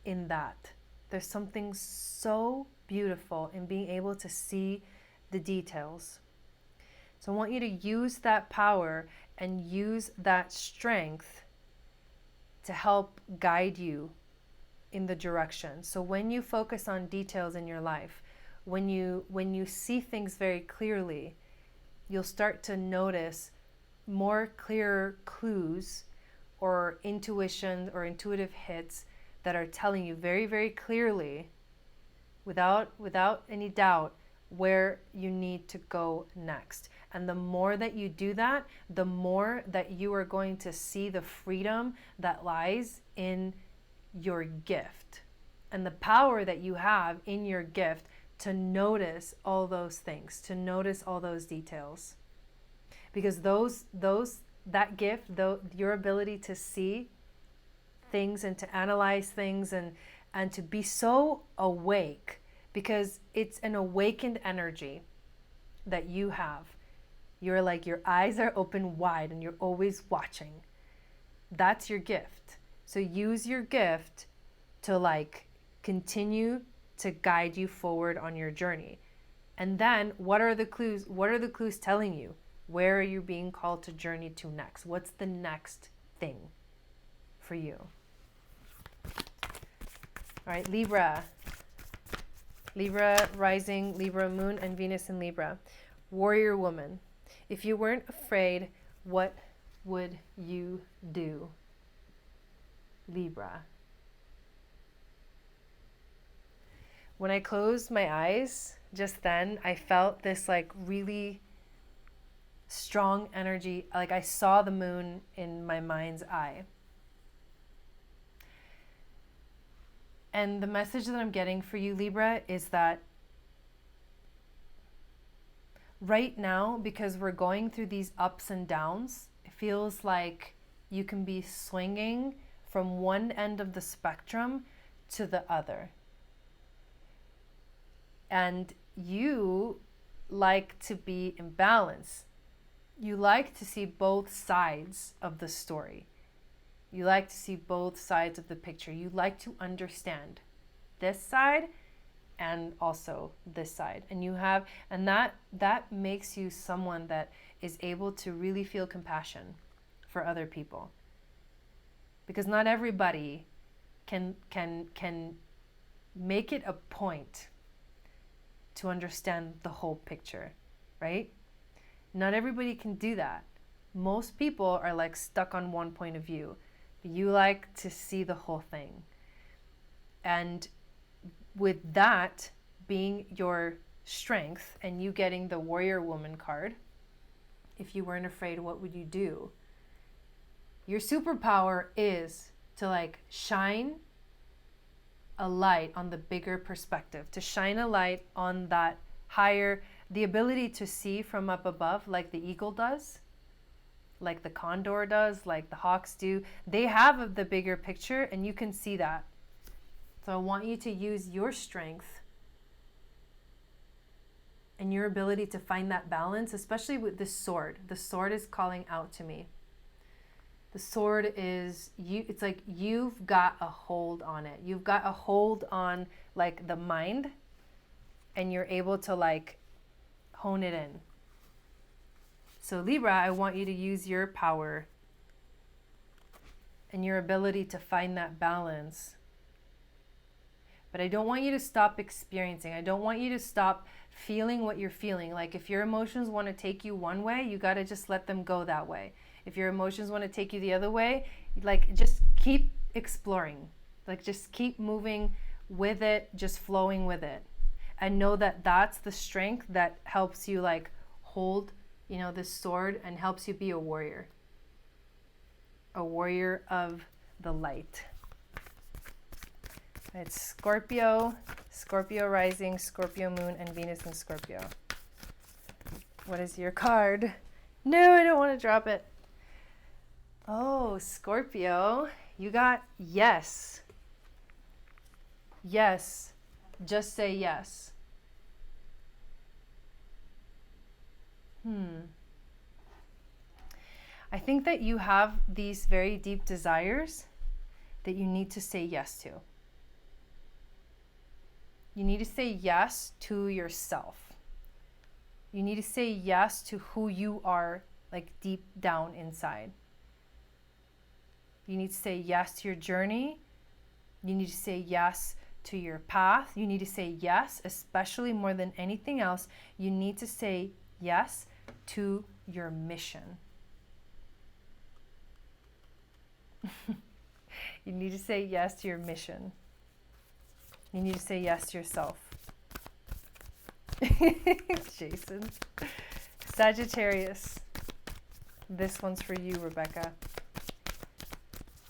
in that. There's something so beautiful in being able to see the details. So I want you to use that power and use that strength to help guide you in the direction. So when you focus on details in your life, when you see things very clearly, you'll start to notice more clearer clues or intuition or intuitive hits that are telling you very, very clearly, without any doubt, where you need to go next. And the more that you do that, the more that you are going to see the freedom that lies in your gift and the power that you have in your gift to notice all those things, to notice all those details. Because that gift, your ability to see things and to analyze things and to be so awake, because it's an awakened energy that you have. You're like, your eyes are open wide and you're always watching. That's your gift. So use your gift to like continue to guide you forward on your journey. And then what are the clues? What are the clues telling you? Where are you being called to journey to next? What's the next thing for you? All right, Libra. Libra rising, Libra moon, and Venus in Libra. Warrior woman. If you weren't afraid, what would you do? Libra. When I closed my eyes just then, I felt this like really strong energy. Like I saw the moon in my mind's eye. And the message that I'm getting for you, Libra, is that right now, because we're going through these ups and downs, it feels like you can be swinging from one end of the spectrum to the other. And you like to be in balance. You like to see both sides of the story. You like to see both sides of the picture. You like to understand this side and also this side. And that makes you someone that is able to really feel compassion for other people. Because not everybody can make it a point to understand the whole picture, right? Not everybody can do that. Most people are like stuck on one point of view. You like to see the whole thing. And with that being your strength and you getting the warrior woman card, if you weren't afraid, what would you do? Your superpower is to like shine a light on the bigger perspective, to shine a light on that higher, the ability to see from up above like the eagle does, like the condor does, like the hawks do. They have the bigger picture and you can see that. So I want you to use your strength and your ability to find that balance, especially with this sword. The sword is calling out to me. The sword is, it's like you've got a hold on it. You've got a hold on like the mind and you're able to like hone it in. So Libra, I want you to use your power and your ability to find that balance. But I don't want you to stop experiencing. I don't want you to stop feeling what you're feeling. Like if your emotions want to take you one way, you got to just let them go that way. If your emotions want to take you the other way, like just keep exploring. Like just keep moving with it, just flowing with it. And know that that's the strength that helps you like hold, you know, this sword and helps you be a warrior. A warrior of the light. It's Scorpio, Scorpio rising, Scorpio moon, and Venus in Scorpio. What is your card? No, I don't want to drop it. Oh, Scorpio, you got yes. Yes. Just say yes. I think that you have these very deep desires that you need to say yes to. You need to say yes to yourself. You need to say yes to who you are, like deep down inside. You need to say yes to your journey. You need to say yes to your path. You need to say yes, especially more than anything else. You need to say yes to your mission. You need to say yes to your mission. You need to say yes to yourself. Jason. Sagittarius. This one's for you, Rebecca.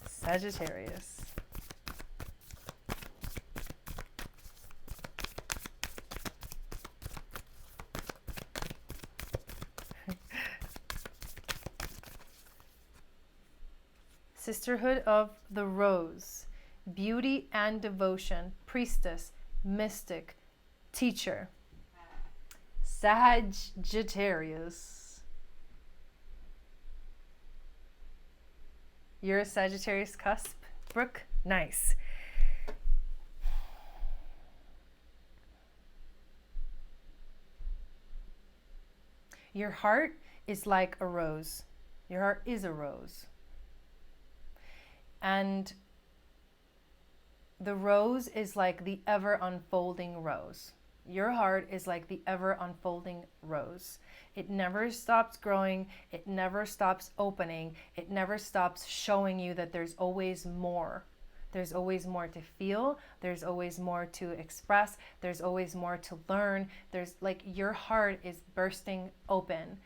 Sagittarius. Sisterhood of the Rose. Beauty and devotion. Priestess. Mystic. Teacher. Sagittarius. You're a Sagittarius cusp, Brooke? Nice. Your heart is like a rose. Your heart is a rose. And the rose is like the ever unfolding rose. Your heart is like the ever unfolding rose. It never stops growing. It never stops opening. It never stops showing you that there's always more. There's always more to feel. There's always more to express. There's always more to learn. There's like your heart is bursting open.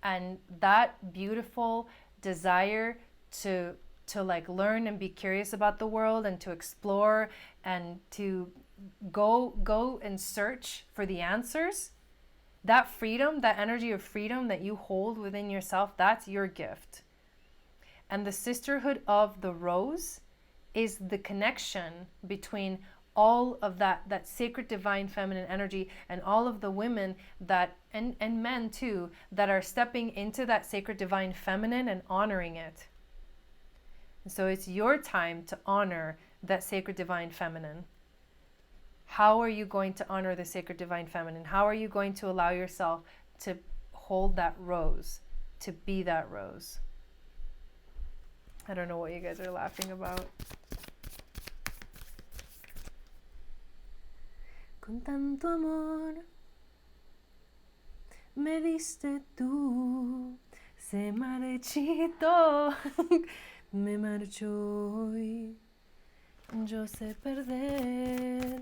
And that beautiful desire to like learn and be curious about the world and to explore and to go and search for the answers, that freedom, that energy of freedom that you hold within yourself, that's your gift. And the Sisterhood of the Rose is the connection between all of that sacred divine feminine energy, and all of the women that, and men too, that are stepping into that sacred divine feminine and honoring it. And so it's your time to honor that sacred divine feminine. How are you going to honor the sacred divine feminine? How are you going to allow yourself to hold that rose, to be that rose? I don't know what you guys are laughing about. Con tanto amor me diste tú, se marchito, me marchó hoy, yo sé perder,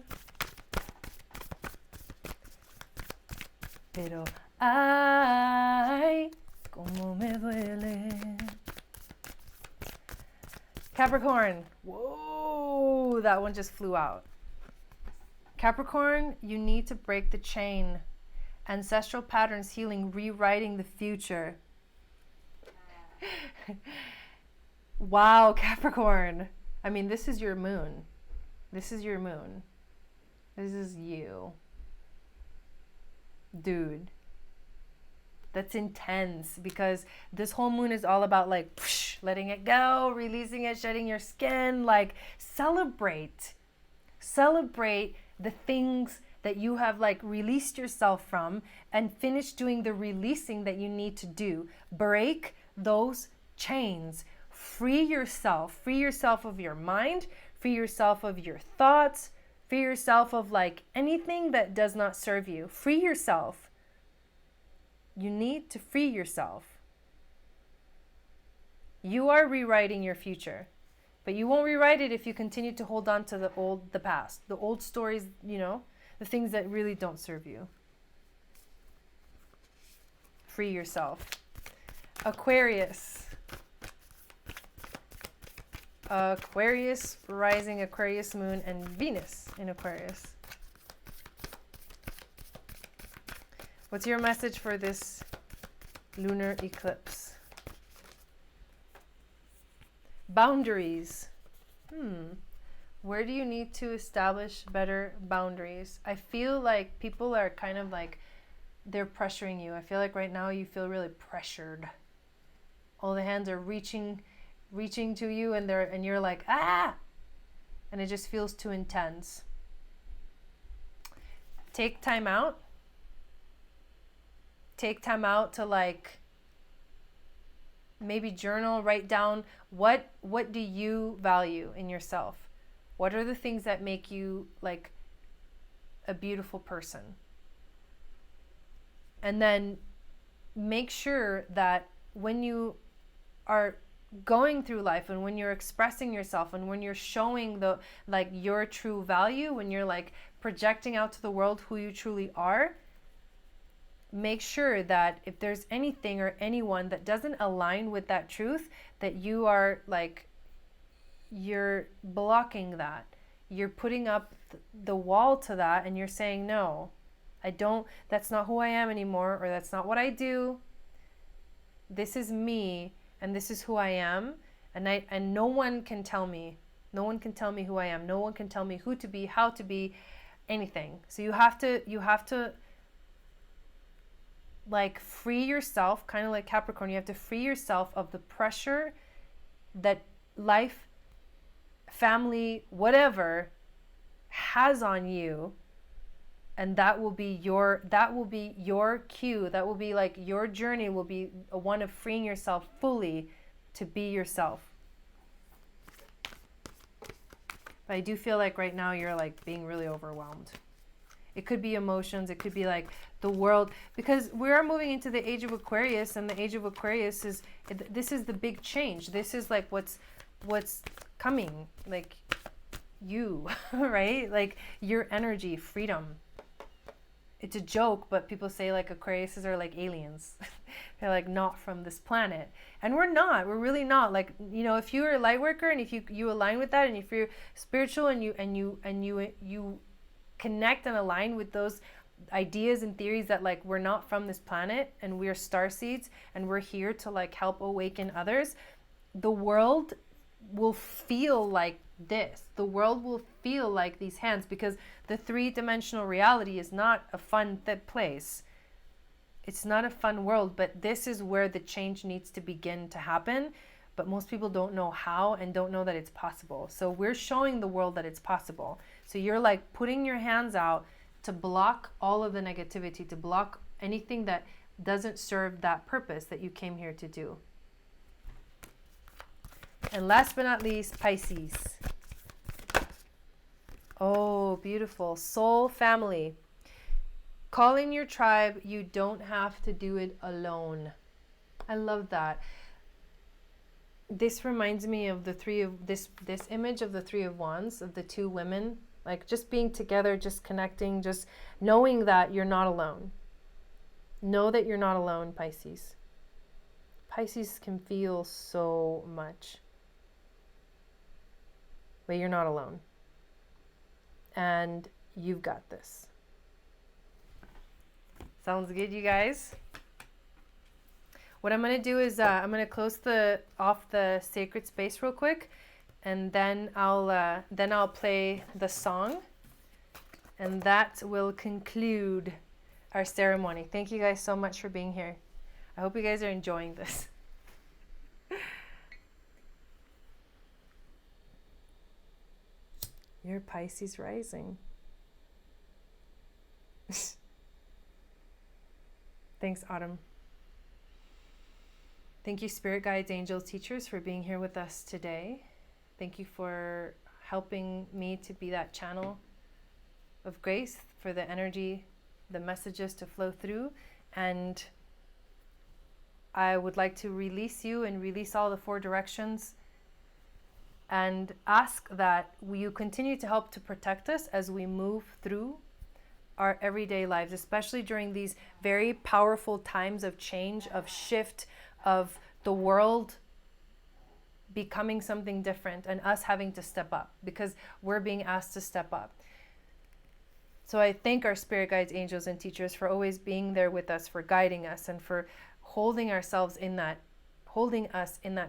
pero ay, como me duele. Capricorn, whoa, that one just flew out. Capricorn, you need to break the chain. Ancestral patterns healing, rewriting the future. Wow, Capricorn. I mean, this is your moon. This is your moon. This is you. Dude. That's intense, because this whole moon is all about like letting it go, releasing it, shedding your skin. Like, celebrate the things that you have like released yourself from, and finish doing the releasing that you need to do. Break those chains. Free yourself of your mind, free yourself of your thoughts, free yourself of like anything that does not serve you. Free yourself. You need to free yourself. You are rewriting your future, but you won't rewrite it if you continue to hold on to the past, the old stories, you know, the things that really don't serve you. Free yourself. Aquarius. Aquarius rising, Aquarius moon, and Venus in Aquarius. What's your message for this lunar eclipse? Boundaries. Where do you need to establish better boundaries? I feel like people are kind of like, they're pressuring you. I feel like right now you feel really pressured. All the hands are reaching to you, and you're like, ah! And it just feels too intense. Take time out. Take time out to like maybe journal, write down what do you value in yourself? What are the things that make you like a beautiful person? And then make sure that when you are going through life, and when you're expressing yourself, and when you're showing the like your true value, when you're like projecting out to the world who you truly are, make sure that if there's anything or anyone that doesn't align with that truth, that you are like, you're blocking that. You're putting up the wall to that, and you're saying, no, I don't, that's not who I am anymore, or that's not what I do. This is me, and this is who I am, and no one can tell me. No one can tell me who I am. No one can tell me who to be, how to be, anything. So you have to like free yourself, kind of like Capricorn. You have to free yourself of the pressure that life, family, whatever has on you, and that will be your cue. That will be like your journey will be a one of freeing yourself fully to be yourself. But I do feel like right now you're like being really overwhelmed. It could be emotions. It could be like the world, because we are moving into the age of Aquarius, and the age of Aquarius is, this is the big change. This is like what's coming, like you, right? Like your energy, freedom. It's a joke, but people say like Aquariuses are like aliens. They're like not from this planet. And we're not. We're really not. Like, you know, if you're a light worker, and if you align with that, and if you're spiritual, and you connect and align with those ideas and theories that like we're not from this planet, and we're star seeds, and we're here to like help awaken others, the world will feel like this. The world will feel like these hands, because the three-dimensional reality is not a fun place. It's not a fun world, but this is where the change needs to begin to happen. But most people don't know how and don't know that it's possible. So we're showing the world that it's possible. So you're like putting your hands out to block all of the negativity, to block anything that doesn't serve that purpose that you came here to do. And last but not least, Pisces. Oh, beautiful. Soul family. Call in your tribe. You don't have to do it alone. I love that. This reminds me of the this image of the Three of Wands, of the two women, like just being together, just connecting, just knowing that you're not alone. Know that you're not alone, Pisces. Pisces can feel so much, but you're not alone. And you've got this. Sounds good, you guys? What I'm going to do is I'm going to close off the sacred space real quick, and then I'll play the song, and that will conclude our ceremony. Thank you guys so much for being here. I hope you guys are enjoying this. You're Pisces rising. Thanks, Autumn. Thank you, Spirit Guides, Angels, Teachers, for being here with us today. Thank you for helping me to be that channel of grace for the energy, the messages to flow through. And I would like to release you and release all the four directions and ask that you continue to help to protect us as we move through our everyday lives, especially during these very powerful times of change, of shift, of the world becoming something different and us having to step up, because we're being asked to step up. So I thank our Spirit Guides, Angels, and Teachers for always being there with us, for guiding us, and for holding us in that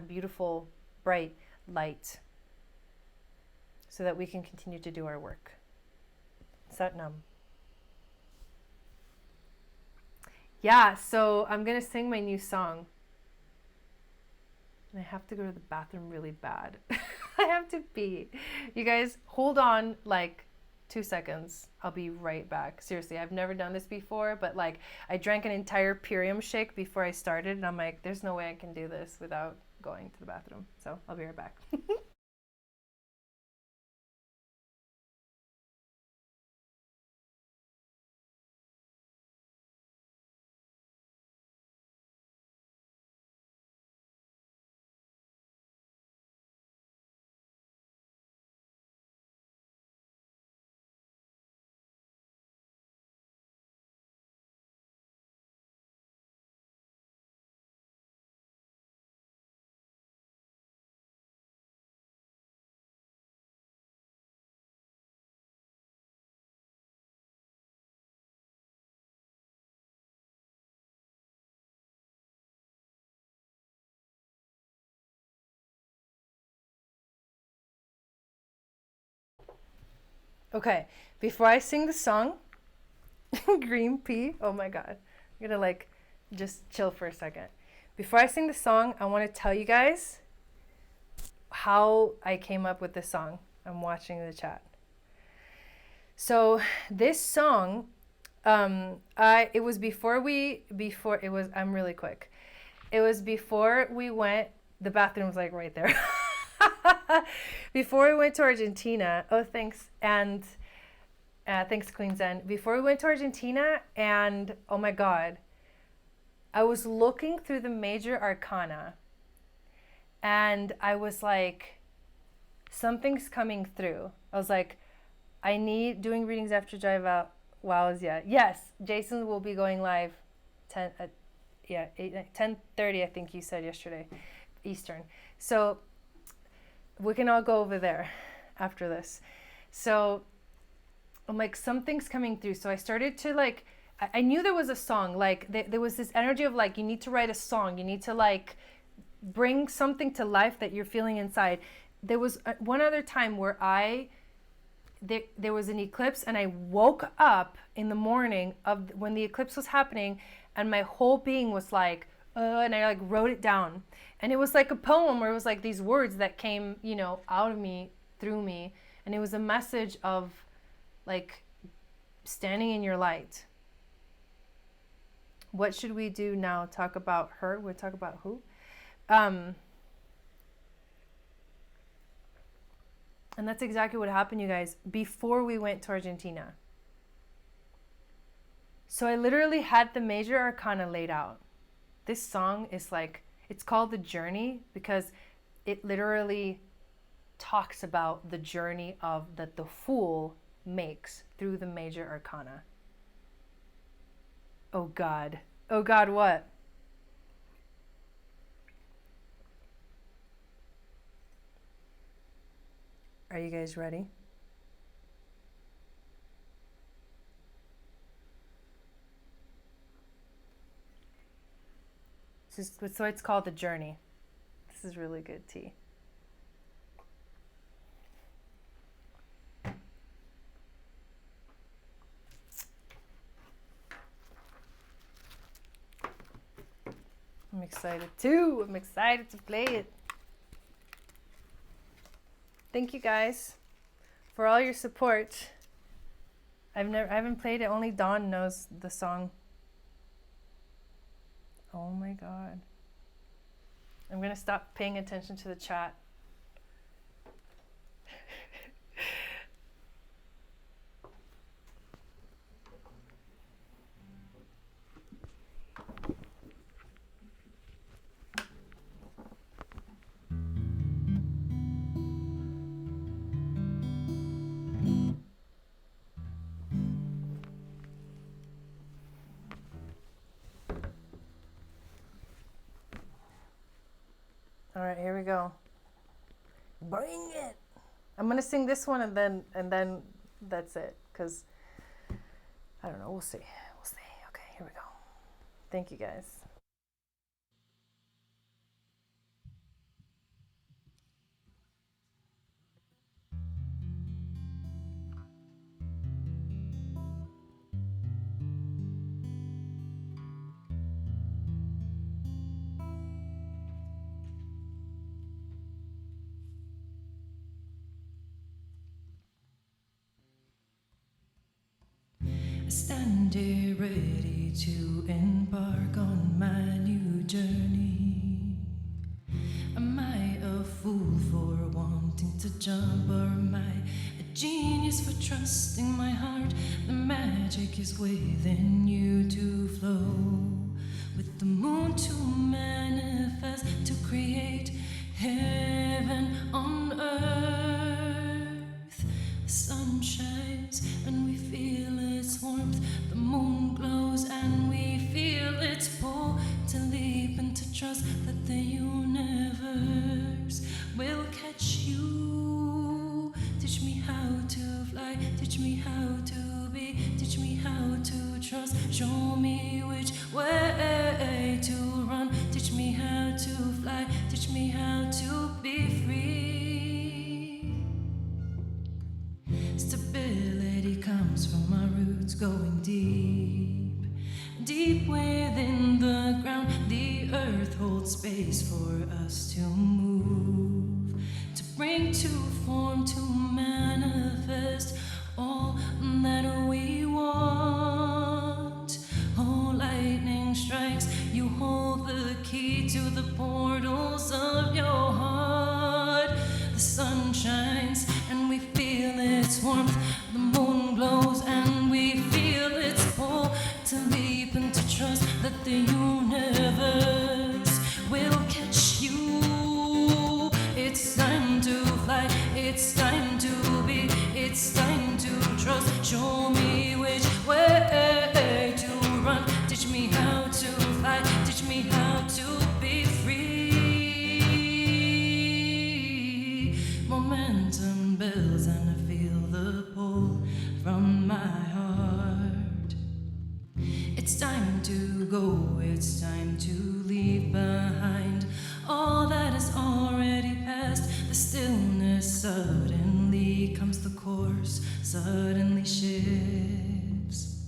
beautiful, bright light, so that we can continue to do our work. Sat Nam. Yeah, so I'm going to sing my new song. And I have to go to the bathroom really bad. I have to pee. You guys, hold on like 2 seconds. I'll be right back. Seriously, I've never done this before, but like I drank an entire Purium shake before I started, and I'm like, there's no way I can do this without going to the bathroom. So I'll be right back. Okay, before I sing the song, green pea, oh my God, I'm gonna like just chill for a second. Before I sing the song, I want to tell you guys how I came up with this song. I'm watching the chat. So this song, I'm really quick. It was before we went, the bathroom's like right there. Before we went to Argentina, oh thanks, and thanks Queen Zen. Before we went to Argentina, and oh my God, I was looking through the major arcana, and I was like, something's coming through. I was like, I need doing readings after Jai Wows. Yeah, yes, Jason will be going live 10:30. I think you said yesterday, Eastern. So we can all go over there after this. So I'm like, something's coming through. So I started to like, I knew there was a song, like there was this energy of like, you need to write a song. You need to like bring something to life that you're feeling inside. there was one other time where there was an eclipse, and I woke up in the morning of when the eclipse was happening, and my whole being was like, and I like wrote it down, and it was like a poem where it was like these words that came, you know, out of me, through me, and it was a message of like standing in your light. What should we do now? Talk about her? We'll talk about who? And that's exactly what happened, you guys, before we went to Argentina. So I literally had the major arcana laid out. This song is like, it's called The Journey because it literally talks about the journey that the Fool makes through the major arcana. Oh God. Oh God, what? Are you guys ready? So it's called The Journey. This is really good tea. I'm excited too. I'm excited to play it. Thank you guys for all your support. I haven't played it. Only Dawn knows the song. Oh my God. I'm gonna stop paying attention to the chat. All right, here we go. Bring it. I'm gonna sing this one and then that's it. Cause I don't know. We'll see. We'll see. Okay, here we go. Thank you guys. I stand here ready to embark on my new journey. Am I a fool for wanting to jump, or am I a genius for trusting my heart? The magic is within you to flow with the moon to manifest, to create heaven on earth. The sun shines and we feel its warmth, the moon glows and we feel its pull, to leap and to trust that the universe will catch you. Teach me how to fly, teach me how to be, teach me how to trust, show me which way to run, teach me how to fly, teach me how to be free. Stability comes from our roots going deep, deep within the ground. The earth holds space for us to move, to bring to form, to manifest all that we want. Oh, lightning strikes, you hold the key to the portals of your heart. The sun shines and we feel its warmth, the moon glows and we feel its pull, to leap and to trust that the universe will catch you. It's time to fly, it's time to be, it's time to trust. Show me which way to run, teach me how to fly, teach me how to be free. Momentum builds and I feel the pull from my heart. It's time to go, it's time to leave behind all that suddenly shifts.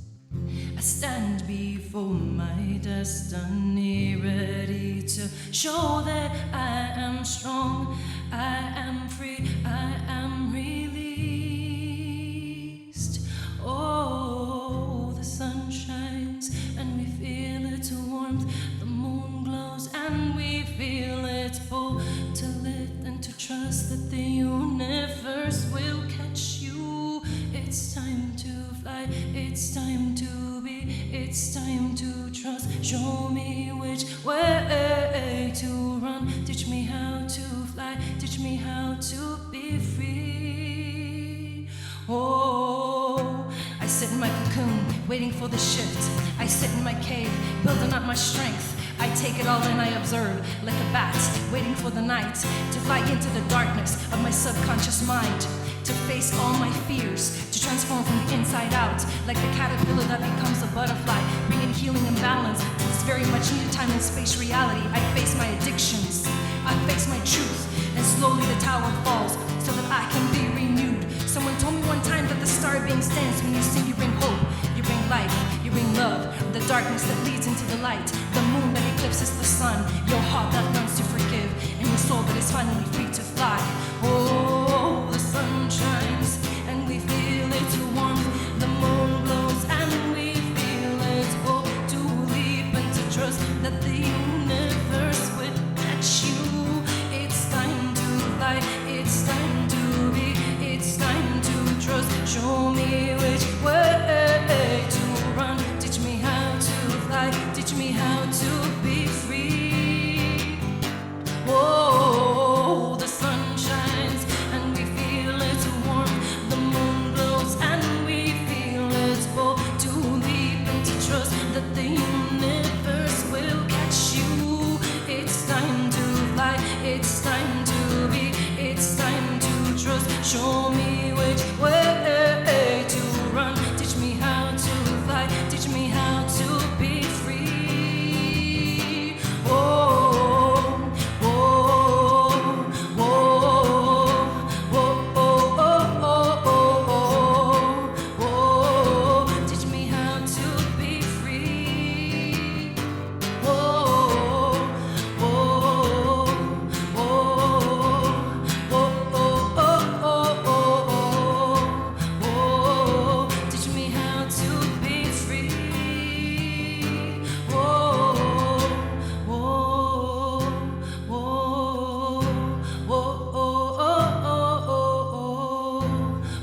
I stand before my destiny, ready to show that I am strong, I am free, I am released. Oh, the sun shines and we feel its warmth, the moon glows and we feel its pull, to lit and to trust that the universe will catch you. It's time to fly, it's time to be, it's time to trust. Show me which way to run, teach me how to fly, teach me how to be free. Oh, I sit in my cocoon, waiting for the shift. I sit in my cave, building up my strength. I take it all in, I observe, like a bat, waiting for the night, to fly into the darkness of my subconscious mind, to face all my fears, to transform from the inside out, like the caterpillar that becomes a butterfly, bringing healing and balance to this very much needed time and space reality. I face my addictions, I face my truth, and slowly the tower falls, so that I can be renewed. Someone told me one time that the star being stands when you sing, you bring hope, you bring life, you bring love, the darkness that leads into the light, the moon that eclipses the sun, your heart that learns to forgive, and your soul that is finally free to fly. Oh, the sun shines and we feel its warmth, the moon glows and we feel its pull, to leap and to trust that the universe will catch you. It's time to fly, it's time to be, it's time to trust. Show me which way to run, teach me how to fly, teach me how to be free. Whoa, the sun shines and we feel its warmth, the moon glows and we feel its pull, to leap and to trust that the universe will catch you. It's time to fly, it's time to be, it's time to trust. Show me which way to run, teach me how to fly, teach me how to be free. Whoa, whoa, whoa, whoa, whoa, whoa, teach me how to be free. Whoa, whoa, whoa, whoa, teach me how to be free. Whoa, whoa, whoa,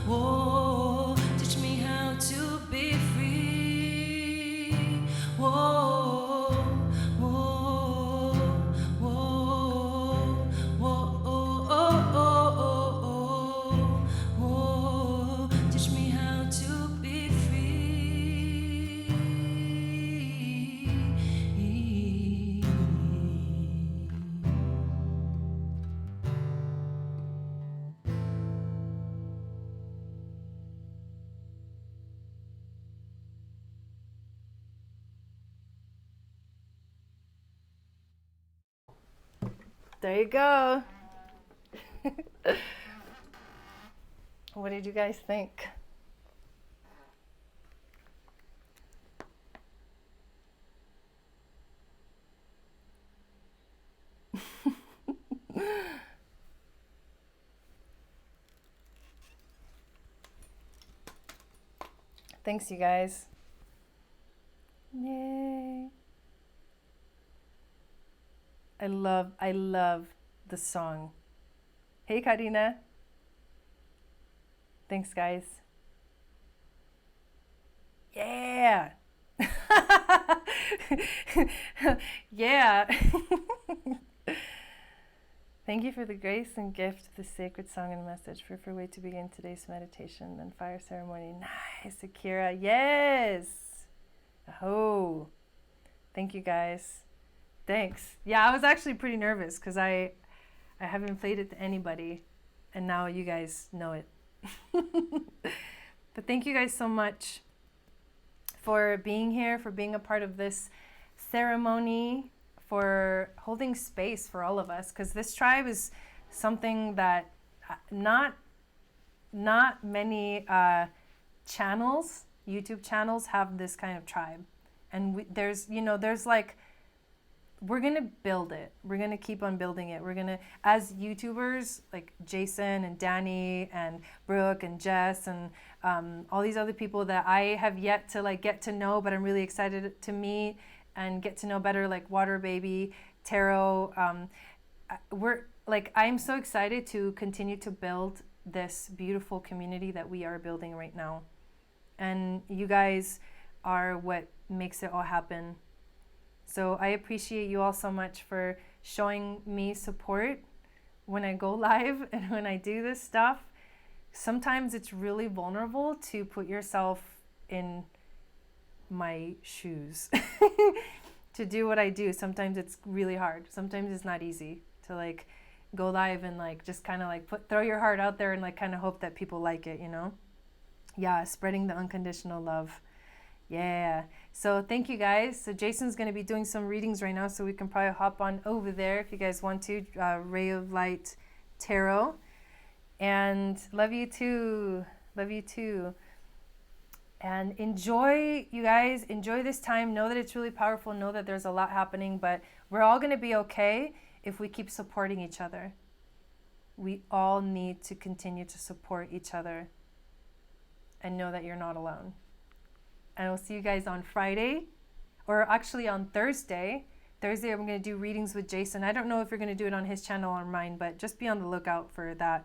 whoa, teach me how to be free. Whoa, whoa, whoa, whoa, teach me how to be free. There you go. What did you guys think? Thanks, you guys. Yay. I love the song. Hey, Karina. Thanks, guys. Yeah. Yeah. Thank you for the grace and gift of the sacred song and message. For a way to begin today's meditation and fire ceremony. Nice, Akira. Yes. Oh. Thank you, guys. Thanks. Yeah, I was actually pretty nervous because I haven't played it to anybody, and now you guys know it. But thank you guys so much for being here, for being a part of this ceremony, for holding space for all of us, because this tribe is something that not not many channels, YouTube channels, have this kind of tribe. And there's, you know, there's like, we're going to build it. We're going to keep on building it. We're going to, as YouTubers, like Jason and Danny and Brooke and Jess and all these other people that I have yet to like get to know, but I'm really excited to meet and get to know better, like Water Baby, Tarot. We're like, I'm so excited to continue to build this beautiful community that we are building right now. And you guys are what makes it all happen. So I appreciate you all so much for showing me support when I go live and when I do this stuff. Sometimes it's really vulnerable to put yourself in my shoes to do what I do. Sometimes it's really hard. Sometimes it's not easy to like go live and like just kind of like throw your heart out there and like kind of hope that people like it, you know? Yeah, spreading the unconditional love. Yeah. So thank you guys. So Jason's going to be doing some readings right now, so we can probably hop on over there if you guys want to. Ray of Light Tarot. And love you too. Love you too. And enjoy, you guys, enjoy this time. Know that it's really powerful. Know that there's a lot happening, but we're all going to be okay if we keep supporting each other. We all need to continue to support each other and know that you're not alone. And I'll see you guys on Friday, or actually on Thursday. Thursday, I'm going to do readings with Jason. I don't know if you're going to do it on his channel or mine, but just be on the lookout for that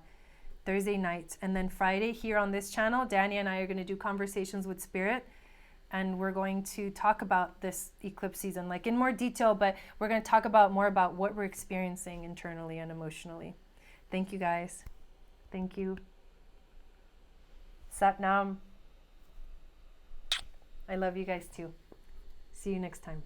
Thursday night. And then Friday here on this channel, Danny and I are going to do conversations with Spirit. And we're going to talk about this eclipse season, like in more detail, but we're going to talk about more about what we're experiencing internally and emotionally. Thank you guys. Thank you. Sat Nam. I love you guys too. See you next time.